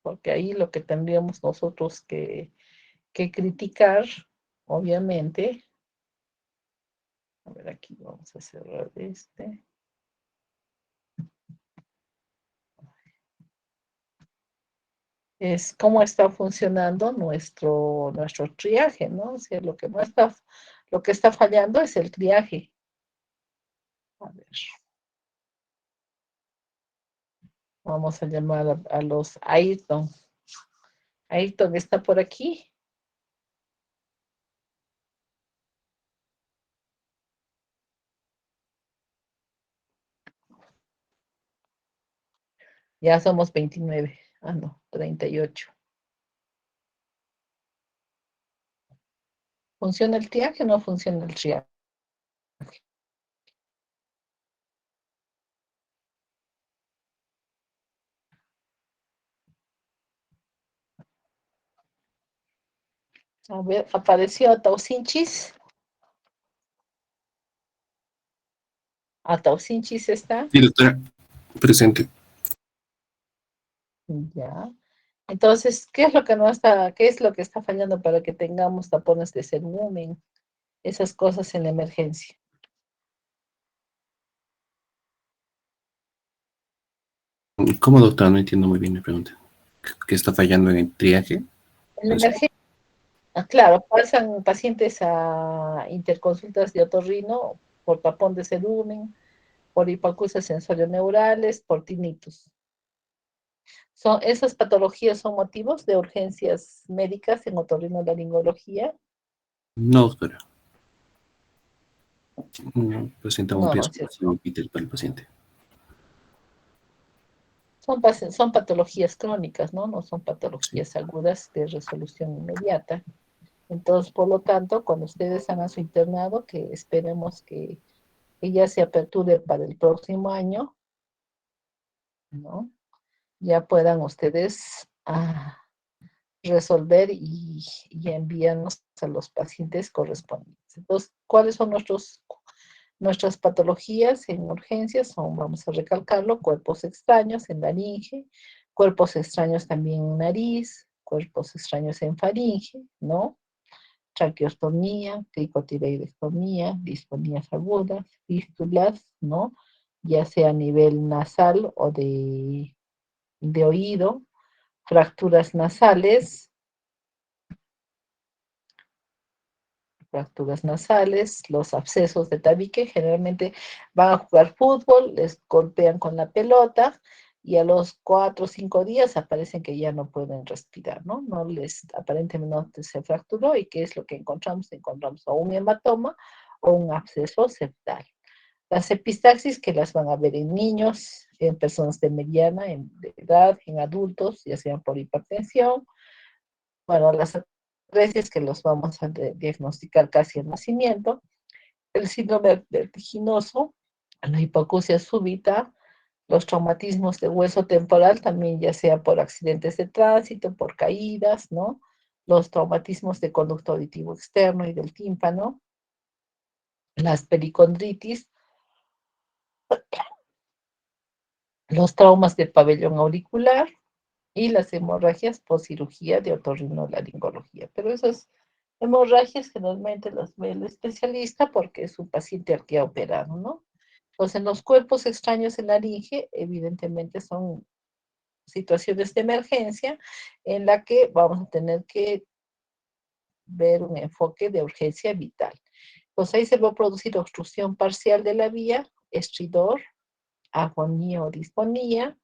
Porque ahí lo que tendríamos nosotros que criticar, obviamente, a ver, aquí vamos a cerrar este. Es cómo está funcionando nuestro triaje, ¿no? O sea, lo que está fallando es el triaje. A ver, vamos a llamar a los Ayrton. Ayrton está por aquí. Ya somos 29. Ah, no, 38. ¿Funciona el triaje o no funciona el triaje? A ver, apareció Tausinchis. Tausinchis está. Sí, doctora, presente. Ya. Entonces, ¿qué es lo que no está, qué es lo que está fallando para que tengamos tapones de cerumen, esas cosas en la emergencia? ¿Cómo, doctora? No entiendo muy bien mi pregunta. ¿Qué está fallando en el triaje? En la Pues, emergencia, claro, pasan pacientes a interconsultas de otorrino por tapón de cerumen, por hipoacusia sensorio-neurales, por tinnitus. Esas patologías son motivos de urgencias médicas en otorrinolaringología. no, doctora. No presenta un No, no es riesgo cierto. vital para el paciente. Son patologías crónicas, ¿no? No son Sí. patologías agudas de resolución inmediata. Entonces, por lo tanto, cuando ustedes hagan su internado, que esperemos que ya se aperture para el próximo año, ¿no? Ya puedan ustedes resolver y enviarnos a los pacientes correspondientes. Entonces, ¿cuáles son nuestras patologías en urgencias? Vamos a recalcarlo, cuerpos extraños en laringe, cuerpos extraños también en nariz, cuerpos extraños en faringe, ¿no? Traqueostomía, cricotiroidectomía, disfonías agudas, fístulas, ¿no? Ya sea a nivel nasal o de oído, fracturas nasales, los abscesos de tabique, generalmente van a jugar fútbol, les golpean con la pelota y a los 4 o 5 días aparecen que ya no pueden respirar, ¿no? Aparentemente no se fracturó y ¿qué es lo que encontramos? Encontramos o un hematoma o un absceso septal. Las epistaxis que las van a ver en niños, en personas de mediana de edad, en adultos, ya sean por hipertensión. Bueno, las atresia que los vamos a diagnosticar casi al nacimiento, el síndrome vertiginoso, la hipoacusia súbita, los traumatismos de hueso temporal, también ya sea por accidentes de tránsito, por caídas, ¿no? Los traumatismos de conducto auditivo externo y del tímpano, las pericondritis, los traumas del pabellón auricular y las hemorragias por cirugía de otorrinolaringología. Pero esas hemorragias generalmente las ve el especialista porque es un paciente al que ha operado, ¿no? Entonces, en los cuerpos extraños en laringe, evidentemente son situaciones de emergencia en la que vamos a tener que ver un enfoque de urgencia vital. Entonces, ahí se va a producir obstrucción parcial de la vía, estridor, agonía o disfonía,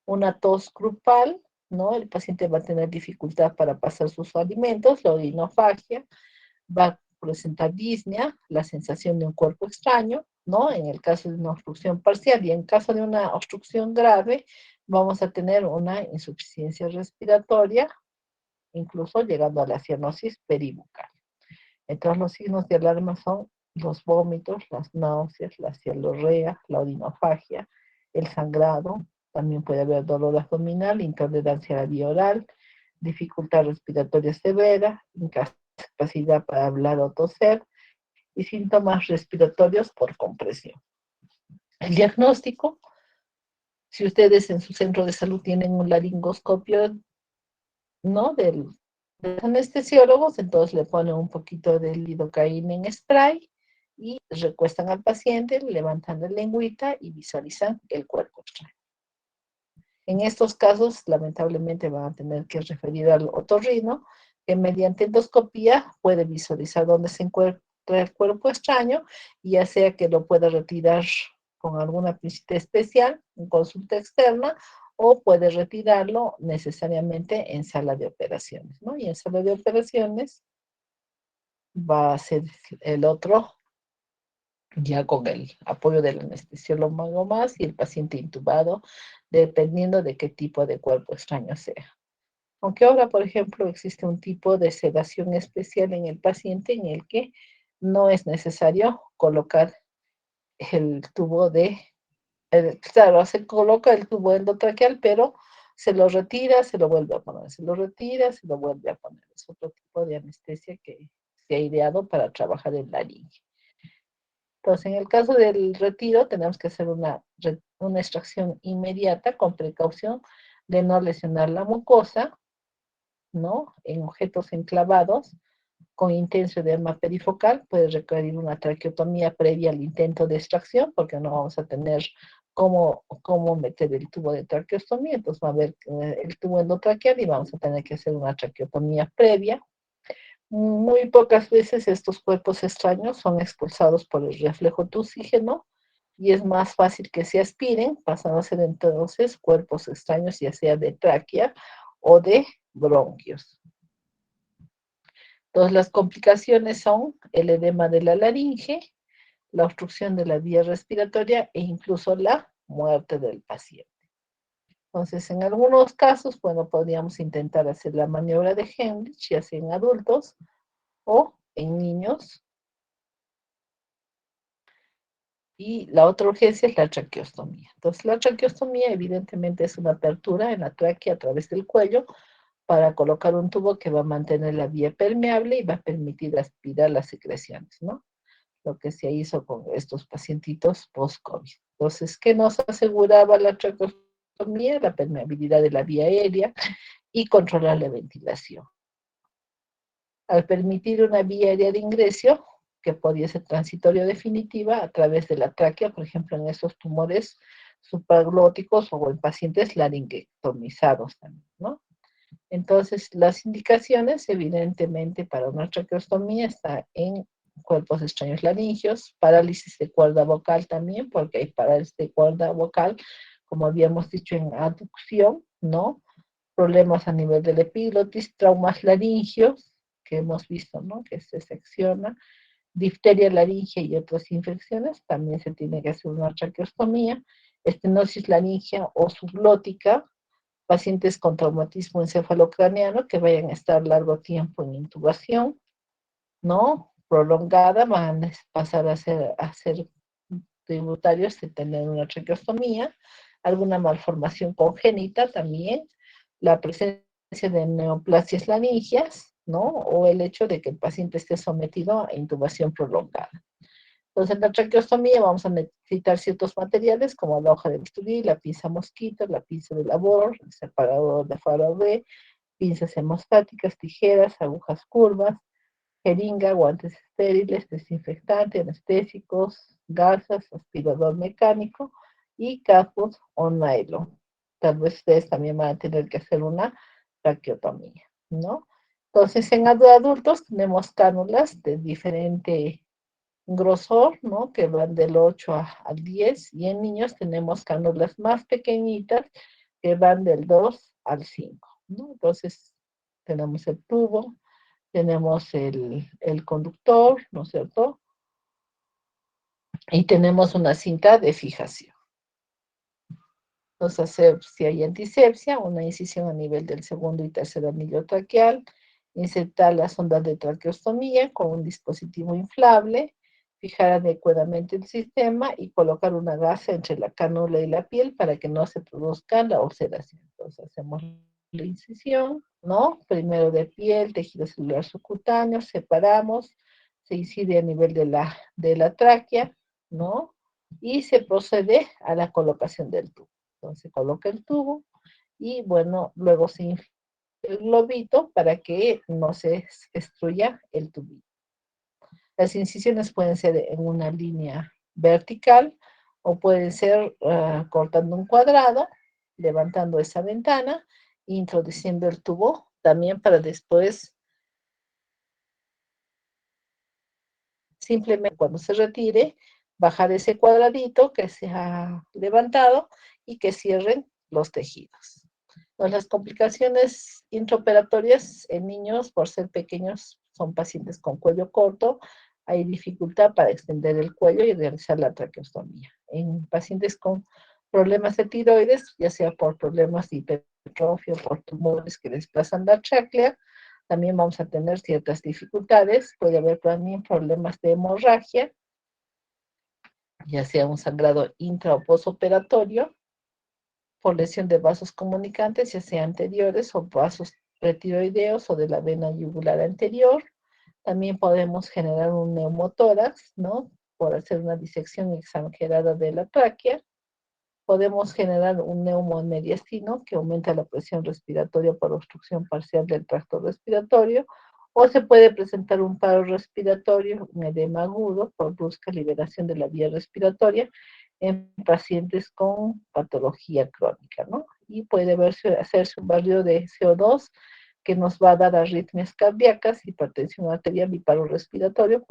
una tos grupal, ¿no? El paciente va a tener dificultad para pasar sus alimentos, la orinofagia, va a presentar disnea, la sensación de un cuerpo extraño, ¿no? En el caso de una obstrucción parcial y en caso de una obstrucción grave, vamos a tener una insuficiencia respiratoria, incluso llegando a la cianosis peribucal. Entonces, los signos de alarma son los vómitos, las náuseas, la cialorrea, la orinofagia, el sangrado, también puede haber dolor abdominal, intolerancia a la vía oral, dificultad respiratoria severa, incapacidad para hablar o toser y síntomas respiratorios por compresión. El diagnóstico, si ustedes en su centro de salud tienen un laringoscopio, ¿no? De los anestesiólogos, entonces le ponen un poquito de lidocaína en spray y recuestan al paciente, levantan la lengüita y visualizan el cuerpo extraño. En estos casos, lamentablemente, van a tener que referir al otorrino, que mediante endoscopía puede visualizar dónde se encuentra el cuerpo extraño, y ya sea que lo pueda retirar con alguna pincita especial, en consulta externa, o puede retirarlo necesariamente en sala de operaciones, ¿no? Y en sala de operaciones va a ser el otro, ya con el apoyo del anestesiólogo más y el paciente intubado, dependiendo de qué tipo de cuerpo extraño sea. Aunque ahora, por ejemplo, existe un tipo de sedación especial en el paciente en el que no es necesario colocar el tubo claro, se coloca el tubo endotraqueal, pero se lo retira, se lo vuelve a poner, se lo retira, se lo vuelve a poner. Es otro tipo de anestesia que se ha ideado para trabajar en laringe. Entonces, en el caso del retiro, tenemos que hacer una extracción inmediata con precaución de no lesionar la mucosa, ¿no? En objetos enclavados con intenso edema perifocal, puede requerir una traqueotomía previa al intento de extracción, porque no vamos a tener cómo meter el tubo de traqueostomía. Entonces va a haber el tubo endotraqueal y vamos a tener que hacer una traqueotomía previa. Muy pocas veces estos cuerpos extraños son expulsados por el reflejo tusígeno y es más fácil que se aspiren, pasando a ser entonces cuerpos extraños, ya sea de tráquea o de bronquios. Entonces las complicaciones son el edema de la laringe, la obstrucción de la vía respiratoria e incluso la muerte del paciente. Entonces, en algunos casos, bueno, podríamos intentar hacer la maniobra de Heimlich, ya sea en adultos o en niños. Y la otra urgencia es la traqueostomía. Entonces, la traqueostomía evidentemente es una apertura en la tráquea a través del cuello para colocar un tubo que va a mantener la vía permeable y va a permitir aspirar las secreciones, ¿no? Lo que se hizo con estos pacientitos post-COVID. Entonces, ¿qué nos aseguraba la traqueostomía? La permeabilidad de la vía aérea y controlar la ventilación. Al permitir una vía aérea de ingreso, que podía ser transitoria o definitiva, a través de la tráquea, por ejemplo, en estos tumores supraglóticos o en pacientes laringectomizados también, ¿no? Entonces, las indicaciones, evidentemente, para una traqueostomía está en cuerpos extraños laringios, parálisis de cuerda vocal también, porque hay parálisis de cuerda vocal, como habíamos dicho, en aducción, ¿no? Problemas a nivel del epiglotis, traumas laringios, que hemos visto, ¿no? Que se secciona, difteria laringea y otras infecciones, también se tiene que hacer una traqueostomía, estenosis laringea o subglótica, pacientes con traumatismo encefalocraneano que vayan a estar largo tiempo en intubación, ¿no? Prolongada, van a pasar a ser tributarios de tener una traqueostomía, alguna malformación congénita también, la presencia de neoplasias laringias, ¿no? O el hecho de que el paciente esté sometido a intubación prolongada. Entonces, en la traqueostomía vamos a necesitar ciertos materiales como la hoja de bisturí, la pinza mosquito, la pinza de labor, el separador de faro B, pinzas hemostáticas, tijeras, agujas curvas, jeringa, guantes estériles, desinfectante, anestésicos, gasas, aspirador mecánico y capos o nylon. Tal vez ustedes también van a tener que hacer una traqueotomía, ¿no? Entonces, en adultos tenemos cánulas de diferente grosor, ¿no? Que van del 8 al 10, y en niños tenemos cánulas más pequeñitas que van del 2 al 5, ¿no? Entonces, tenemos el tubo, tenemos el conductor, ¿no es cierto? Y tenemos una cinta de fijación. Entonces, si hay antisepsia, una incisión a nivel del segundo y tercer anillo traqueal, insertar la sonda de traqueostomía con un dispositivo inflable, fijar adecuadamente el sistema y colocar una gasa entre la cánula y la piel para que no se produzca la ulceración. Entonces, hacemos la incisión, ¿no? Primero de piel, tejido celular subcutáneo, separamos, se incide a nivel de la tráquea, ¿no? Y se procede a la colocación del tubo. Entonces se coloca el tubo y bueno, luego se infla el globito para que no se destruya el tubito. Las incisiones pueden ser en una línea vertical o pueden ser cortando un cuadrado, levantando esa ventana, introduciendo el tubo también para después, simplemente cuando se retire, bajar ese cuadradito que se ha levantado y que cierren los tejidos. Entonces, las complicaciones intraoperatorias en niños, por ser pequeños, son pacientes con cuello corto, hay dificultad para extender el cuello y realizar la traqueostomía. En pacientes con problemas de tiroides, ya sea por problemas de hipertrofia o por tumores que desplazan la tráquea, también vamos a tener ciertas dificultades. Puede haber también problemas de hemorragia, ya sea un sangrado intra o postoperatorio, por lesión de vasos comunicantes, ya sea anteriores o vasos pretiroideos o de la vena yugular anterior. También podemos generar un neumotórax, ¿no? Por hacer una disección exagerada de la tráquea. Podemos generar un neumomediastino que aumenta la presión respiratoria por obstrucción parcial del tracto respiratorio, o se puede presentar un paro respiratorio, un edema agudo por brusca liberación de la vía respiratoria en pacientes con patología crónica, ¿no? Y puede hacerse un barrido de CO2 que nos va a dar arritmias cardíacas, hipertensión arterial y paro respiratorio,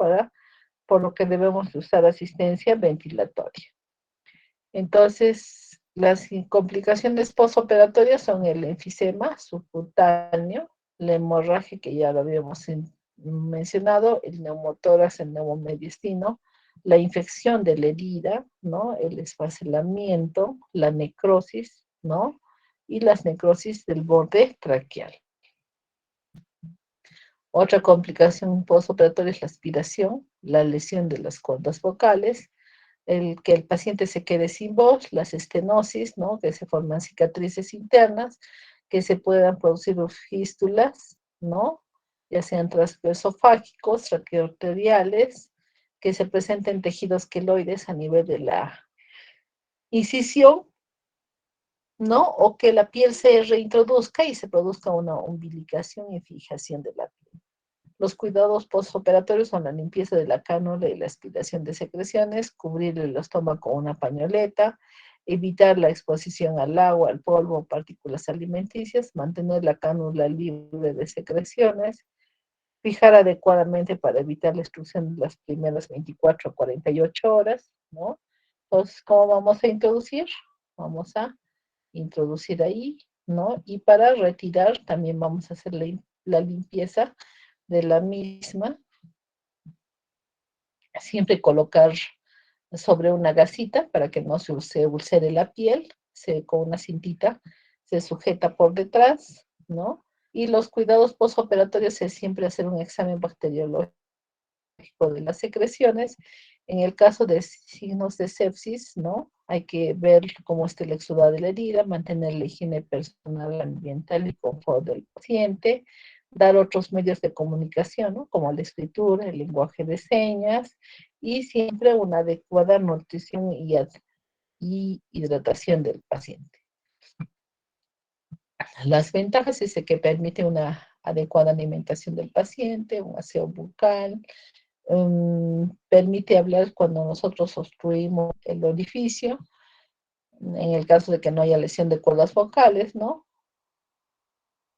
por lo que debemos usar asistencia ventilatoria. Entonces, las complicaciones postoperatorias son el enfisema subcutáneo, la hemorragia que ya lo habíamos mencionado, el neumotórax, el neumomediastino, la infección de la herida, ¿no? El esfacelamiento, la necrosis, ¿no? Y las necrosis del borde traqueal. Otra complicación postoperatoria es la aspiración, la lesión de las cuerdas vocales, que el paciente se quede sin voz, las estenosis, ¿no? Que se forman cicatrices internas, que se puedan producir fístulas, ¿no? Ya sean transesofágicos, traqueoarteriales, que se presenten tejidos queloides a nivel de la incisión, ¿no? O que la piel se reintroduzca y se produzca una umbilicación y fijación de la piel. Los cuidados postoperatorios son la limpieza de la cánula y la aspiración de secreciones, cubrir el estómago con una pañoleta, evitar la exposición al agua, al polvo o partículas alimenticias, mantener la cánula libre de secreciones, fijar adecuadamente para evitar la extrusión de las primeras 24 a 48 horas, ¿no? Entonces, ¿cómo vamos a introducir? Vamos a introducir ahí, ¿no? Y para retirar también vamos a hacer la limpieza de la misma, siempre colocar sobre una gasita para que no se ulcere la piel, con una cintita se sujeta por detrás, ¿no? Y los cuidados postoperatorios es siempre hacer un examen bacteriológico de las secreciones. En el caso de signos de sepsis, ¿no? Hay que ver cómo está el exudado de la herida, mantener la higiene personal, ambiental y confort del paciente, dar otros medios de comunicación, ¿no? Como la escritura, el lenguaje de señas y siempre una adecuada nutrición y hidratación del paciente. Las ventajas es que permite una adecuada alimentación del paciente, un aseo bucal, permite hablar cuando nosotros obstruimos el orificio, en el caso de que no haya lesión de cuerdas vocales, ¿no?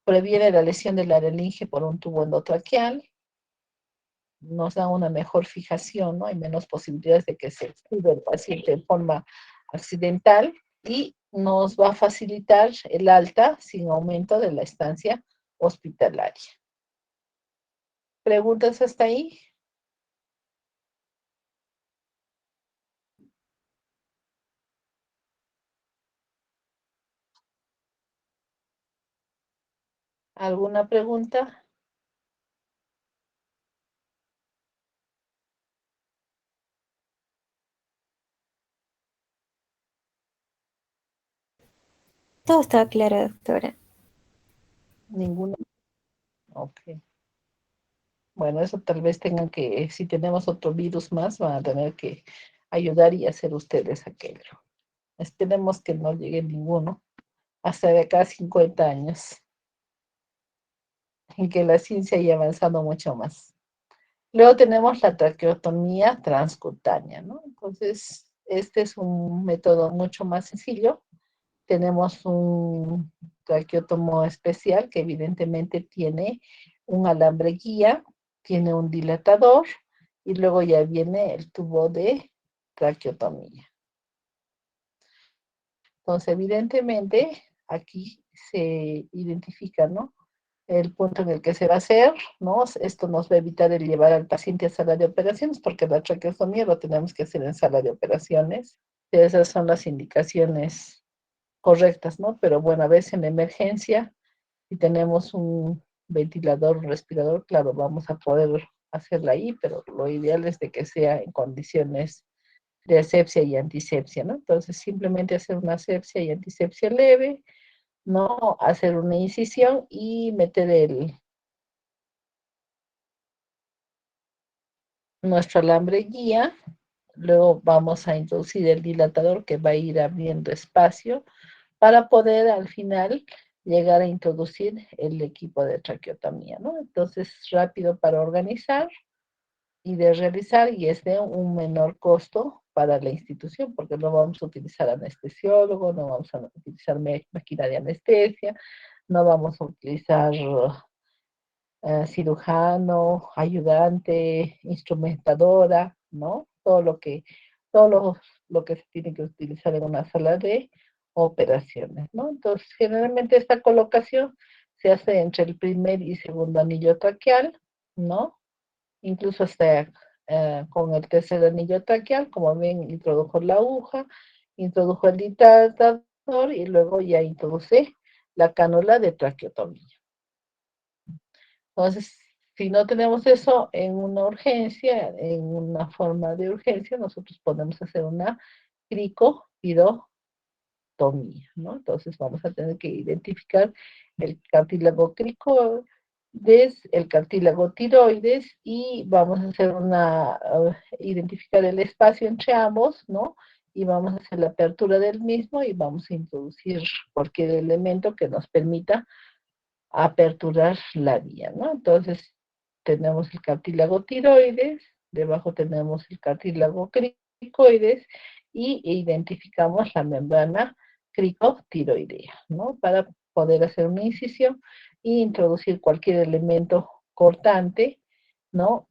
Previene la lesión de la laringe por un tubo endotraqueal, nos da una mejor fijación, ¿no? Hay menos posibilidades de que se extube el paciente en forma accidental y nos va a facilitar el alta sin aumento de la estancia hospitalaria. ¿Preguntas hasta ahí? ¿Alguna pregunta? Todo estaba claro, doctora. Ninguna. Ok. Bueno, eso tal vez tengan que, si tenemos otro virus más, van a tener que ayudar y hacer ustedes aquello. Esperemos que no llegue ninguno hasta de acá a 50 años y que la ciencia haya avanzado mucho más. Luego tenemos la traqueotomía transcutánea, ¿no? Entonces, este es un método mucho más sencillo. Tenemos un traqueótomo especial que evidentemente tiene un alambre guía, tiene un dilatador y luego ya viene el tubo de traqueotomía. Entonces, evidentemente, aquí se identifica, ¿no? El punto en el que se va a hacer, ¿no? Esto nos va a evitar el llevar al paciente a sala de operaciones, porque la traqueostomía lo tenemos que hacer en sala de operaciones. Esas son las indicaciones correctas, ¿no? Pero bueno, a veces en emergencia, si tenemos un ventilador, un respirador, claro, vamos a poder hacerla ahí, pero lo ideal es de que sea en condiciones de asepsia y antisepsia, ¿no? Entonces, simplemente hacer una asepsia y antisepsia leve, ¿no? Hacer una incisión y meter nuestro alambre guía. Luego vamos a introducir el dilatador que va a ir abriendo espacio para poder al final llegar a introducir el equipo de traqueotomía, ¿no? Entonces, rápido para organizar y de realizar y es de un menor costo para la institución, porque no vamos a utilizar anestesiólogo, no vamos a utilizar máquina de anestesia, no vamos a utilizar cirujano, ayudante, instrumentadora, ¿no? Todo lo que se tiene que utilizar en una sala de operaciones, ¿no? Entonces, generalmente esta colocación se hace entre el primer y segundo anillo traqueal, ¿no? Incluso hasta con el tercer anillo traqueal, como ven, introdujo la aguja, introdujo el dilatador y luego ya introduce la cánula de traqueotomía. Entonces, si no tenemos eso en una urgencia, en una forma de urgencia, nosotros podemos hacer una cricopirotomía, ¿no? Entonces vamos a tener que identificar el cartílago cricoides, el cartílago tiroides y vamos a hacer identificar el espacio entre ambos, ¿no? Y vamos a hacer la apertura del mismo y vamos a introducir cualquier elemento que nos permita aperturar la vía, ¿no? Entonces tenemos el cartílago tiroides, debajo tenemos el cartílago cricoides y identificamos la membrana cricotiroidea, ¿no? Para poder hacer una incisión e introducir cualquier elemento cortante, ¿no?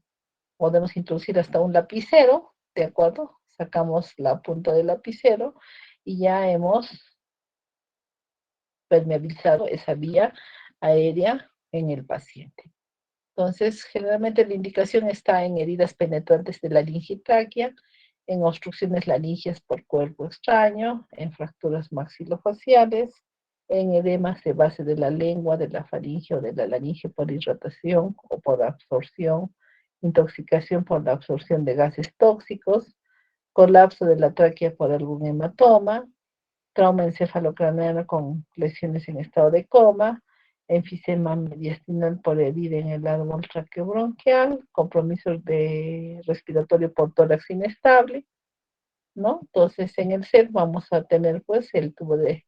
Podemos introducir hasta un lapicero, ¿de acuerdo? Sacamos la punta del lapicero y ya hemos permeabilizado esa vía aérea en el paciente. Entonces, generalmente la indicación está en heridas penetrantes de la laringotraquea, en obstrucciones laringeas por cuerpo extraño, en fracturas maxilofaciales, en edemas de base de la lengua, de la faringe o de la laringe por irritación o por absorción, intoxicación por la absorción de gases tóxicos, colapso de la tráquea por algún hematoma, trauma encefalocraneano con lesiones en estado de coma, enfisema mediastinal por herida en el árbol traqueobronquial, compromiso de respiratorio por tórax inestable, ¿no? Entonces en el set vamos a tener pues el tubo de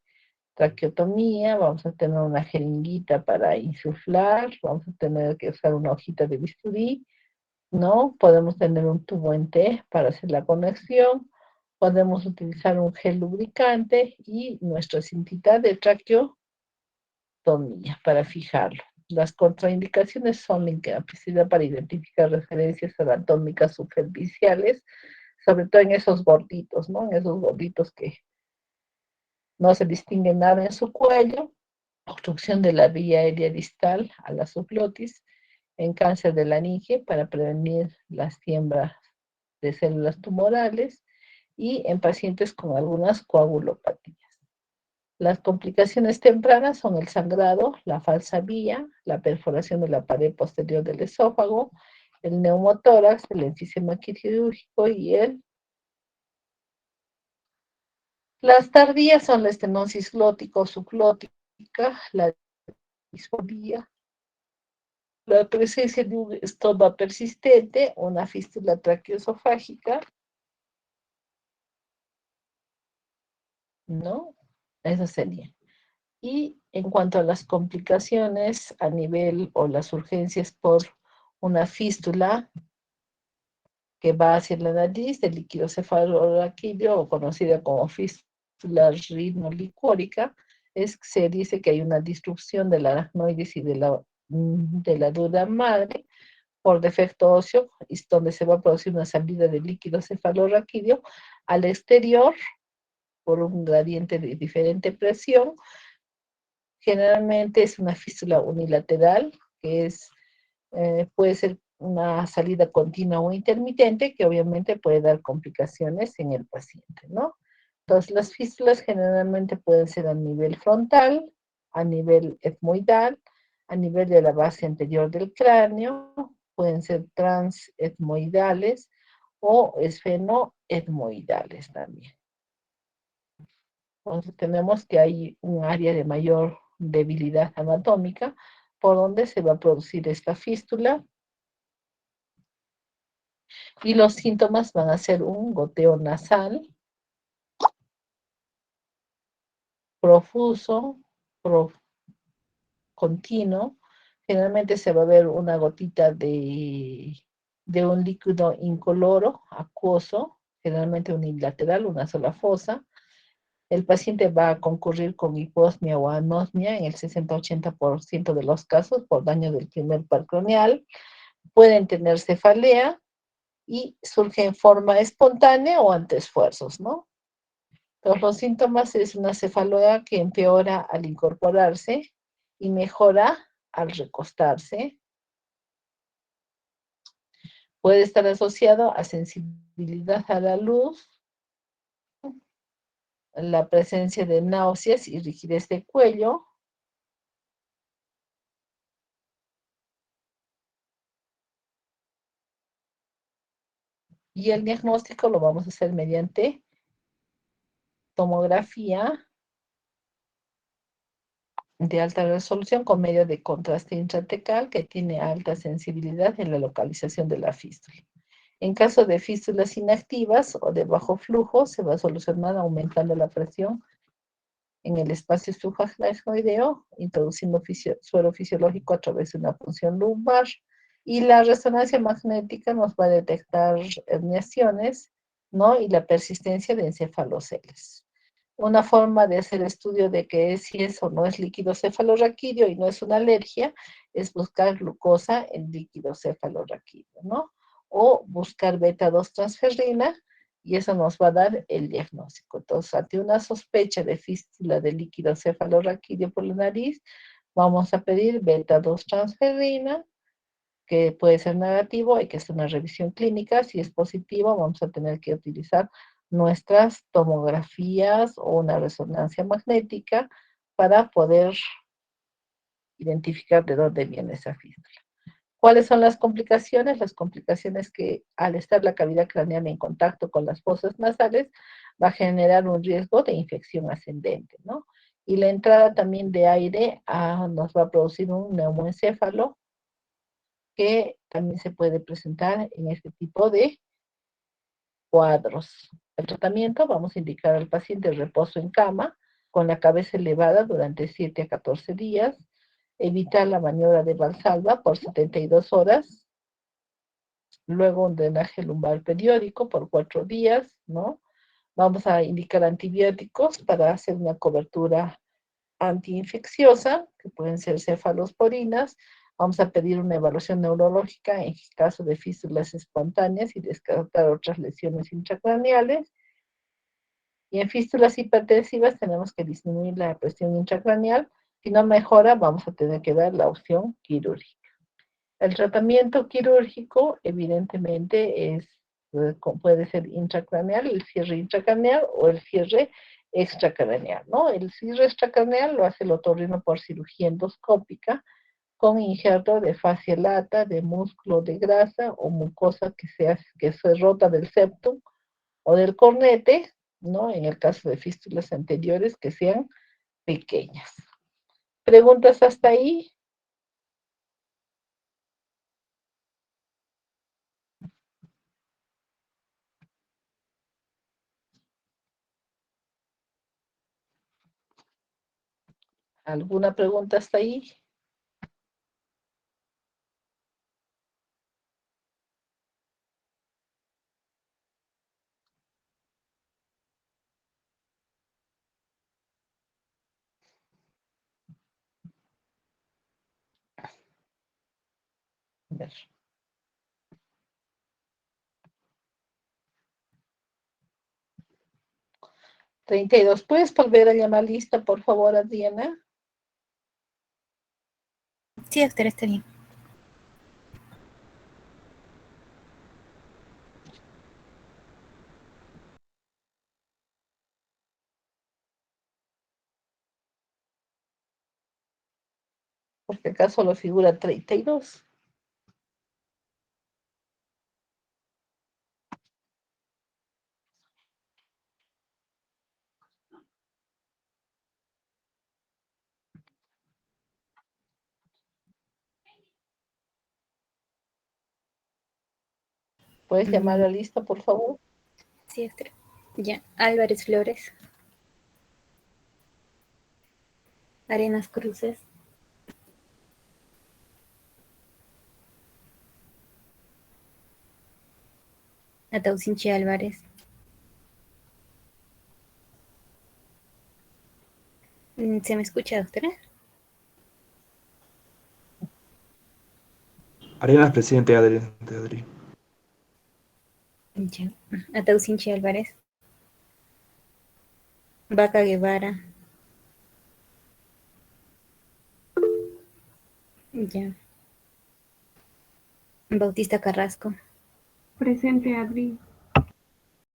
traqueotomía, vamos a tener una jeringuita para insuflar, vamos a tener que usar una hojita de bisturí, ¿no? Podemos tener un tubo en T para hacer la conexión, podemos utilizar un gel lubricante y nuestra cintita de traqueotomía para fijarlo. Las contraindicaciones son la incapacidad para identificar referencias anatómicas superficiales, sobre todo en esos gorditos, ¿no? En esos gorditos que no se distingue nada en su cuello, obstrucción de la vía aérea distal a la subglotis, en cáncer de laringe para prevenir la siembra de células tumorales y en pacientes con algunas coagulopatías. Las complicaciones tempranas son el sangrado, la falsa vía, la perforación de la pared posterior del esófago, el neumotórax, el enfisema quirúrgico y Las tardías son la estenosis glótica o subglótica, la disfonía, la presencia de un estoma persistente, una fístula traqueoesofágica, ¿no? Eso sería. Y en cuanto a las complicaciones a nivel o las urgencias por una fístula que va hacia la nariz del líquido cefalorraquídeo o conocida como fístula rinolicuórica, se dice que hay una disrupción de la aracnoides y de la dura madre por defecto óseo, es donde se va a producir una salida de líquido cefalorraquídeo al exterior por un gradiente de diferente presión. Generalmente es una fístula unilateral, que puede ser una salida continua o intermitente, que obviamente puede dar complicaciones en el paciente, ¿no? Entonces, las fístulas generalmente pueden ser a nivel frontal, a nivel etmoidal, a nivel de la base anterior del cráneo, pueden ser transetmoidales o esfenoetmoidales también. Entonces tenemos que hay un área de mayor debilidad anatómica por donde se va a producir esta fístula y los síntomas van a ser un goteo nasal profuso, continuo. Generalmente se va a ver una gotita de un líquido incoloro, acuoso, generalmente unilateral, una sola fosa. El paciente va a concurrir con hiposmia o anosmia en el 60-80% de los casos por daño del primer par craneal. Pueden tener cefalea y surge en forma espontánea o ante esfuerzos, ¿no? Entonces, los síntomas es una cefalea que empeora al incorporarse y mejora al recostarse. Puede estar asociado a sensibilidad a la luz, la presencia de náuseas y rigidez de cuello. Y el diagnóstico lo vamos a hacer mediante tomografía de alta resolución con medio de contraste intratecal que tiene alta sensibilidad en la localización de la fístula. En caso de fístulas inactivas o de bajo flujo, se va a solucionar aumentando la presión en el espacio estrufagnoideo, introduciendo suero fisiológico a través de una punción lumbar. Y la resonancia magnética nos va a detectar herniaciones, ¿no? Y la persistencia de encefaloceles. Una forma de hacer estudio de que si es o no es líquido cefalorraquídeo y no es una alergia, es buscar glucosa en líquido cefalorraquídeo, ¿no? O buscar beta-2 transferrina, y eso nos va a dar el diagnóstico. Entonces, ante una sospecha de fístula de líquido cefalorraquídeo por la nariz, vamos a pedir beta-2 transferrina, que puede ser negativo, hay que hacer una revisión clínica. Si es positivo, vamos a tener que utilizar nuestras tomografías o una resonancia magnética para poder identificar de dónde viene esa fístula. ¿Cuáles son las complicaciones? Las complicaciones que al estar la cavidad craneal en contacto con las fosas nasales va a generar un riesgo de infección ascendente, ¿no? Y la entrada también de aire nos va a producir un neumoencéfalo que también se puede presentar en este tipo de cuadros. El tratamiento, vamos a indicar al paciente reposo en cama con la cabeza elevada durante 7 a 14 días, evitar la maniobra de Valsalva por 72 horas, luego un drenaje lumbar periódico por 4 días, ¿no? Vamos a indicar antibióticos para hacer una cobertura antiinfecciosa, que pueden ser cefalosporinas. Vamos a pedir una evaluación neurológica en caso de fístulas espontáneas y descartar otras lesiones intracraneales. Y en fístulas hipertensivas tenemos que disminuir la presión intracraneal. Si no mejora, vamos a tener que dar la opción quirúrgica. El tratamiento quirúrgico, evidentemente, puede ser intracraneal, el cierre intracraneal o el cierre extracraneal, ¿no? El cierre extracraneal lo hace el otorrino por cirugía endoscópica con injerto de fascia lata, de músculo de grasa o mucosa que se rota del septum o del cornete, ¿no? En el caso de fístulas anteriores que sean pequeñas. ¿Preguntas hasta ahí? ¿Alguna pregunta hasta ahí? A ver. 32. ¿Puedes volver a llamar lista, por favor, Adriana? Sí, doctora, está bien. Porque acá solo figura 32. ¿Puedes llamar a lista, por favor? Sí, doctora. Ya, Álvarez Flores, Arenas Cruces, Atausinchi Álvarez, ¿Se me escucha, doctora? Arenas, presidente Adri. Ya. Atausinchi Álvarez. Vaca Guevara. Ya. Bautista Carrasco. Presente, Adri.